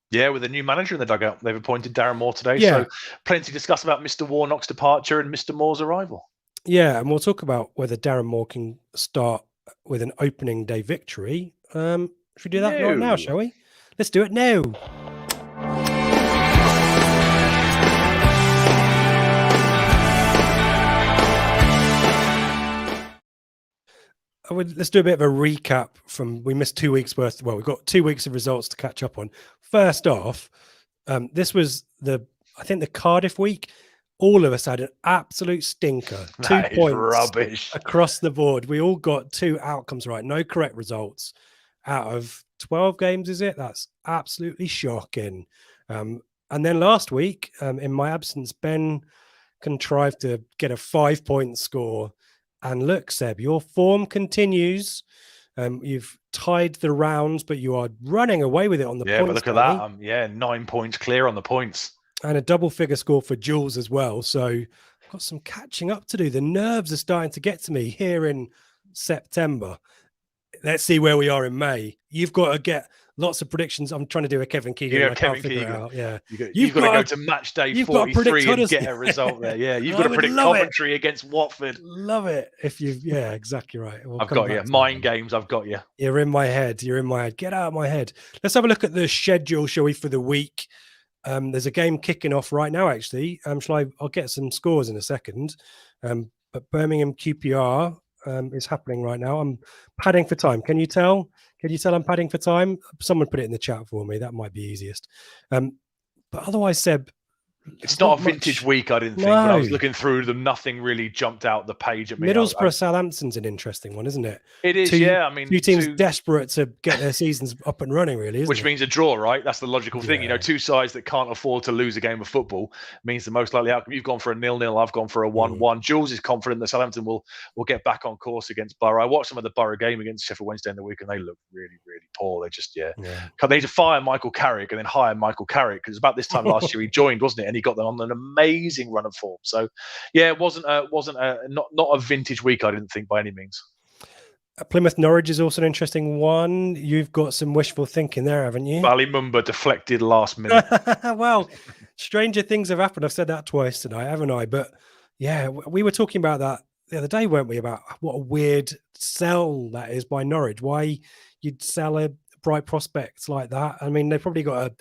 Yeah, with a new manager in the dugout. They've appointed Darren Moore today. Yeah. So plenty to discuss about Mr. Warnock's departure and Mr. Moore's arrival. Yeah, and we'll talk about whether Darren Moore can start with an opening day victory. Should we do that right now, shall we? Let's do it now. Let's do a bit of a recap we missed 2 weeks worth. Well, we've got 2 weeks of results to catch up on. First off, this was I think the Cardiff week. All of us had an absolute stinker. 2 points rubbish across the board. We all got 2 outcomes right. No correct results out of 12 games, is it? That's absolutely shocking. And then last week, in my absence, Ben contrived to get a 5-point score. And look, Seb, your form continues. You've tied the rounds, but you are running away with it on the points. Yeah, but look at that. 9 points clear on the points. And a double-figure score for Jules as well. So I've got some catching up to do. The nerves are starting to get to me here in September. Let's see where we are in May. You've got to get lots of predictions. I'm trying to do a Kevin Keegan. Yeah, Kevin Keegan. Out. Yeah, you've got to go to match day 43 and get a result there. Yeah, you've got to predict Coventry against Watford. Love it. Yeah, exactly right. I've got you. Mind games. I've got you. You're in my head. Get out of my head. Let's have a look at the schedule, shall we, for the week. There's a game kicking off right now, actually. I'll get some scores in a second. But Birmingham QPR is happening right now. I'm padding for time. Can you tell? I'm padding for time? Someone put it in the chat for me. That might be easiest. But otherwise, Seb, it's not a vintage week, I didn't think. When I was looking through them, nothing really jumped out the page at me. Middlesbrough Southampton's an interesting one, isn't it? It is, yeah. I mean, two teams desperate to get their seasons up and running, really, which means a draw, right? That's the logical thing. You know, 2 sides that can't afford to lose a game of football means the most likely outcome. You've gone for a 0-0. I've gone for a 1-1. Jules is confident that Southampton will get back on course against Borough. I watched some of the Borough game against Sheffield Wednesday in the week, and they look really, really poor. They just, They need to fire Michael Carrick and then hire Michael Carrick, because about this time last year he joined, wasn't it? And he got them on an amazing run of form. So, yeah, it wasn't not a vintage week, I didn't think, by any means. Plymouth Norwich is also an interesting one. You've got some wishful thinking there, haven't you? Ballymumba deflected last minute. Well, stranger things have happened. I've said that twice tonight, haven't I? But yeah, we were talking about that the other day, weren't we? About what a weird sell that is by Norwich. Why you'd sell a bright prospect like that? I mean, they probably got a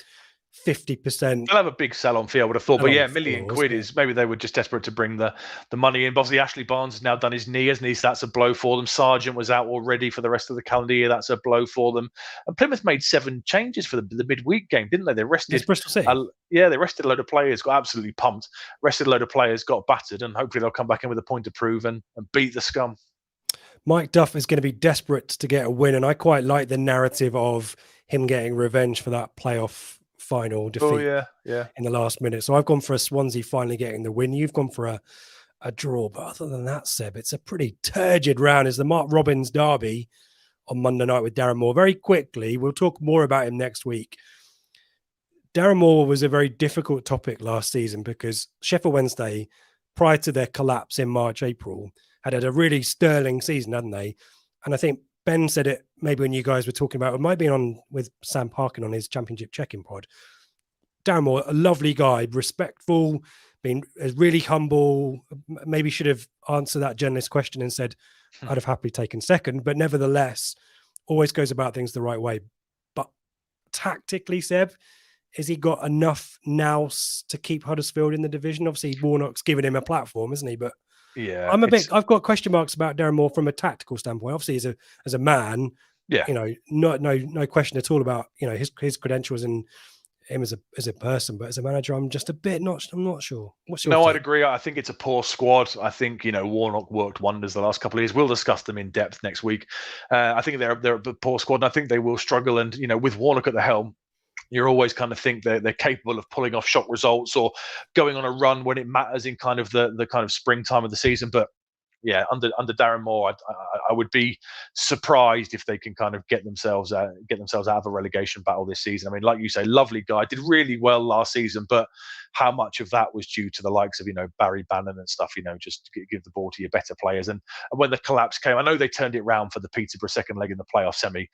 50%. They'll have a big sell on fee, I would have thought. But yeah, £1 million is, maybe they were just desperate to bring the money in. Obviously, Ashley Barnes has now done his knee, hasn't he? So that's a blow for them. Sargent was out already for the rest of the calendar year. That's a blow for them. And Plymouth made 7 changes for the midweek game, didn't they? They rested Bristol City. They rested a load of players, got absolutely pumped. Rested a load of players, got battered, and hopefully they'll come back in with a point to prove and beat the scum. Mike Duff is going to be desperate to get a win, and I quite like the narrative of him getting revenge for that playoff final defeat in the last minute. So I've gone for a Swansea finally getting the win. You've gone for a draw. But other than that, Seb, it's a pretty turgid round. It's the Mark Robbins derby on Monday night with Darren Moore. Very quickly, we'll talk more about him next week. Darren Moore was a very difficult topic last season because Sheffield Wednesday, prior to their collapse in March, April, had a really sterling season, hadn't they? And I think Ben said it maybe when you guys were talking about it, might be on with Sam Parkin on his championship check-in pod. Darren Moore, a lovely guy, respectful, being really humble, maybe should have answered that journalist question and said, I'd have happily taken second, but nevertheless, always goes about things the right way. But tactically, Seb, has he got enough nous to keep Huddersfield in the division? Obviously, Warnock's given him a platform, isn't he? But yeah, I've got question marks about Darren Moore from a tactical standpoint. Obviously, as a man, no question at all about his credentials and him as a person, but as a manager, I'm not sure. What's your take? I'd agree. I think it's a poor squad. I think Warnock worked wonders the last couple of years. We'll discuss them in depth next week. I think they're a poor squad, and I think they will struggle. And with Warnock at the helm, you're always kind of think they're capable of pulling off shock results or going on a run when it matters in kind of the kind of springtime of the season. But yeah, under Darren Moore, I would be surprised if they can kind of get themselves out of a relegation battle this season. I mean, like you say, lovely guy, did really well last season, but how much of that was due to the likes of Barry Bannon and stuff? Just give the ball to your better players. And when the collapse came, I know they turned it round for the Peterborough second leg in the playoff semi.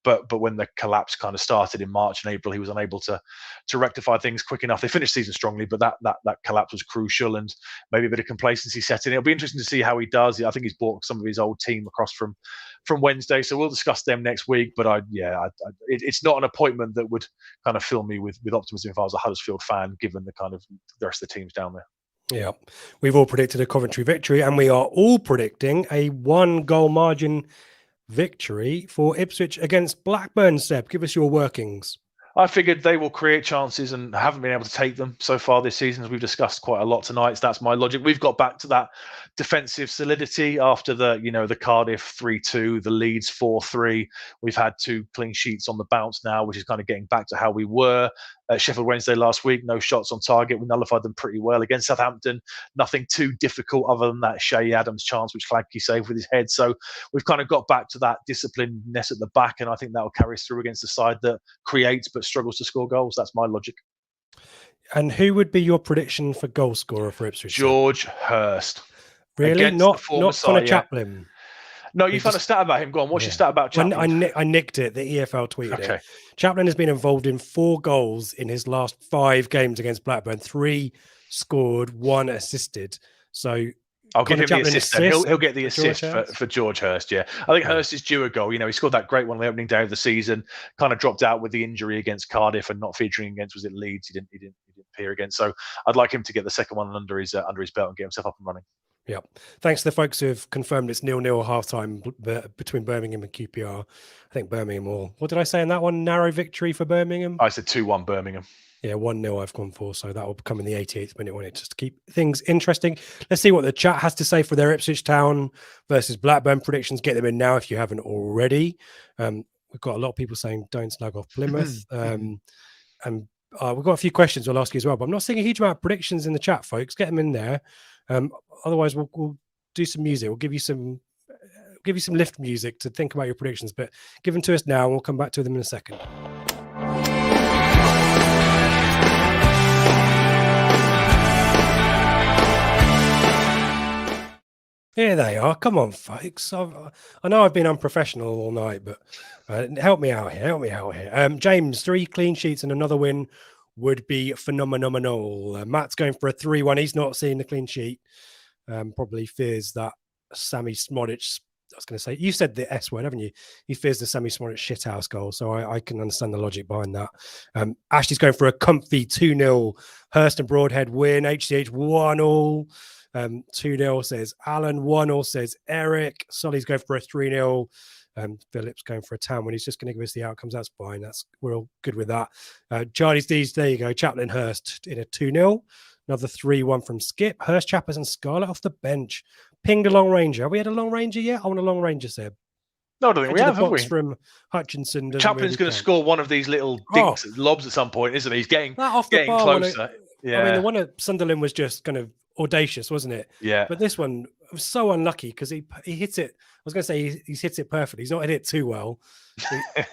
But when the collapse kind of started in March and April, he was unable to rectify things quick enough. They finished the season strongly, but that collapse was crucial, and maybe a bit of complacency set in. It'll be interesting to see how he does. I think he's brought some of his old team across from Wednesday, so we'll discuss them next week. But it's not an appointment that would kind of fill me with optimism if I was a Huddersfield fan, given the kind of the rest of the teams down there. Yeah, we've all predicted a Coventry victory, and we are all predicting a 1-goal margin victory for Ipswich against Blackburn. Seb, give us your workings. I figured they will create chances and haven't been able to take them so far this season, as we've discussed quite a lot tonight. So that's my logic. We've got back to that defensive solidity after the Cardiff 3-2, the Leeds 4-3. We've had 2 clean sheets on the bounce now, which is kind of getting back to how we were at Sheffield Wednesday last week. No shots on target. We nullified them pretty well against Southampton. Nothing too difficult other than that Shea Adams chance, which Flankey saved with his head. So we've kind of got back to that disciplinedness at the back, and I think that will carry us through against the side that creates but struggles to score goals. That's my logic. And who would be your prediction for goal scorer for Ipswich? George Hurst. Really? Not Connor Chaplin? No, you found a stat about him. Go on. What's your stat about Chaplin? I nicked it. The EFL tweeted it. Chaplin has been involved in 4 goals in his last 5 games against Blackburn. 3 scored, 1 assisted. So I'll give him the assist. He'll get the assist for George Hurst. Yeah, I think Hurst is due a goal. He scored that great one on the opening day of the season. Kind of dropped out with the injury against Cardiff and not featuring against, was it Leeds? He didn't appear again. So I'd like him to get the second one under his belt and get himself up and running. Yeah. Thanks to the folks who have confirmed it's 0-0 half-time between Birmingham and QPR. I think Birmingham what did I say in that one? Narrow victory for Birmingham? I said 2-1 Birmingham. Yeah, 1-0 I've gone for, so that will come in the 88th minute, won't it? Just to keep things interesting. Let's see what the chat has to say for their Ipswich Town versus Blackburn predictions. Get them in now if you haven't already. We've got a lot of people saying don't slag off Plymouth. And we've got a few questions we'll ask you as well, but I'm not seeing a huge amount of predictions in the chat, folks. Get them in there. Otherwise, we'll do some music. We'll give you some lift music to think about your predictions, but give them to us now and we'll come back to them in a second. Here they are. Come on, folks. I know I've been unprofessional all night, but help me out here. James, 3 clean sheets and another win would be phenomenal. Matt's going for a 3-1. He's not seeing the clean sheet. Probably fears that Sammy Smodic, I was going to say, you said the S word, haven't you? He fears the Sammy Smodic shithouse goal. So I can understand the logic behind that. Ashley's going for a comfy 2-0 Hurst and Broadhead win. HCH 1-1. 2-0 says Alan. 1-0 says Eric. Solly's going for a 3-0. Phillips going for a Town when he's just going to give us the outcomes. That's fine. We're all good with that. Charlie's D's, there you go. Chaplin Hurst in a 2-0. Another 3-1 from Skip. Hurst, Chappers and Scarlett off the bench. Pinged a long ranger. Have we had a long ranger yet? I want a long ranger, Seb. No, I don't think we Edge of have the box we? from Hutchinson. Chaplin's going to score one of these little dinks, lobs at some point, isn't he? He's getting that off the bar closer. I mean, the one at Sunderland was just kind of audacious, wasn't it? Yeah. But this one was so unlucky because he hit it. I was going to say he's hit it perfectly. He's not hit it too well.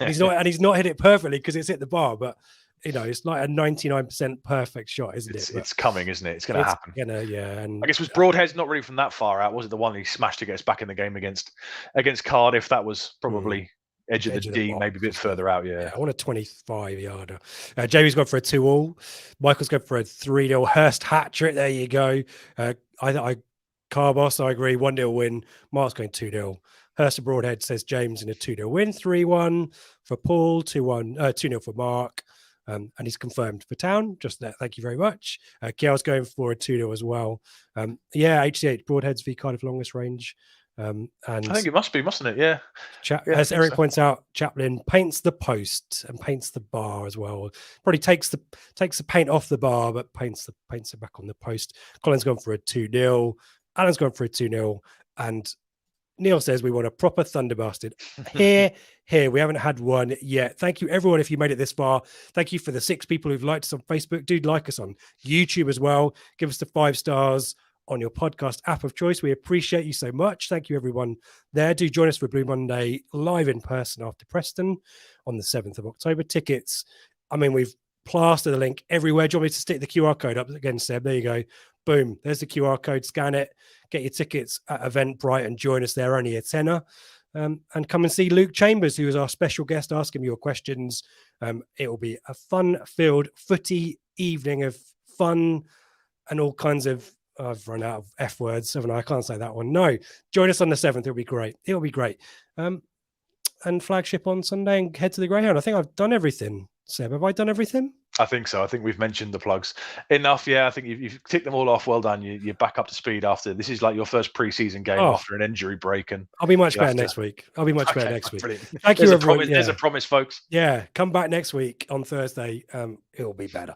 He's not hit it perfectly because it's hit the bar. But it's like a 99% perfect shot, isn't it? It's coming, isn't it? It's going to happen. And I guess was Broadhead's not really from that far out, was it? The one he smashed to get us back in the game against Cardiff. That was probably edge of the D, box, maybe a bit further out. Yeah, I want a 25-yarder. Jamie's gone for a 2-2. Michael's gone for a 3-0 Hurst hat trick. There you go. Carbos, I agree. 1-0 win. Mark's going 2-0. Hurst and Broadhead says James in a 2-0 win. 3-1 for Paul. 2-0 for Mark. And he's confirmed for Town. Just that. Thank you very much. Kiel's going for a 2-0 as well. HCH Broadheads v Cardiff longest range. And I think it must be, mustn't it? Yeah. As Eric points out, Chaplin paints the post and paints the bar as well. Probably takes the paint off the bar, but paints it back on the post. Colin's gone for a 2-0. Alan's gone for a 2-0. And Neil says we want a proper Thunder Bastard. Here. We haven't had one yet. Thank you, everyone, if you made it this far. Thank you for the 6 people who've liked us on Facebook. Do like us on YouTube as well. Give us the 5 stars on your podcast app of choice. We appreciate you so much. Thank you, everyone there. Do join us for Blue Monday live in person after Preston on the 7th of October. Tickets, I mean, we've plastered the link everywhere. Do you want me to stick the QR code up again, Seb? There you go. Boom. There's the QR code. Scan it. Get your tickets at Eventbrite and join us there. Only a tenner. And come and see Luke Chambers, who is our special guest. Ask him your questions. It will be a fun-filled footy evening of fun and all kinds of... I've run out of F words, haven't I? I can't say that one. No. Join us on the 7th. It'll be great. And Flagship on Sunday and head to the Greyhound. I think I've done everything. Seb, have I done everything? I think so. I think we've mentioned the plugs enough. Yeah, I think you've ticked them all off. Well done. You're back up to speed after this is like your first pre-season game after an injury break. And I'll be much better next week. Better next week. Brilliant. Thank you, everyone. There's a promise, folks. Yeah, come back next week on Thursday. It'll be better.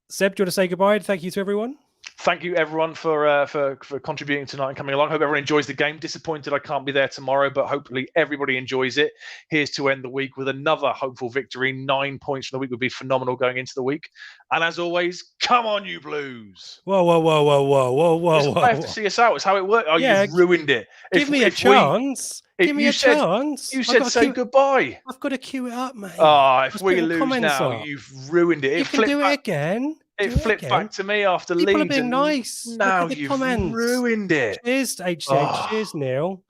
Seb, do you want to say goodbye? Thank you to everyone. Thank you, everyone, for contributing tonight and coming along. Hope everyone enjoys the game. Disappointed I can't be there tomorrow, but hopefully everybody enjoys it. Here's to end the week with another hopeful victory. 9 points from the week would be phenomenal going into the week. And as always, come on, you Blues. Whoa. I have to see us out. It's how it works. Oh, yeah, you've ruined it. Give me a chance. Give me a chance. You said say goodbye. I've got to queue it up, mate. If we lose now, you've ruined it. You can do it again. It flipped back to me after Leeds. People are being nice. Now you've ruined it. Cheers, HCH. Cheers, Neil.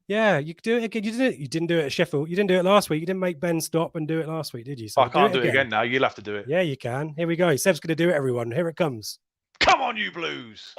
Yeah, you could do it again. You didn't do it at Sheffield. You didn't do it last week. You didn't make Ben stop and do it last week, did you? So I can't do it again now. You'll have to do it. Yeah, you can. Here we go. Seb's going to do it, everyone. Here it comes. Come on, you Blues.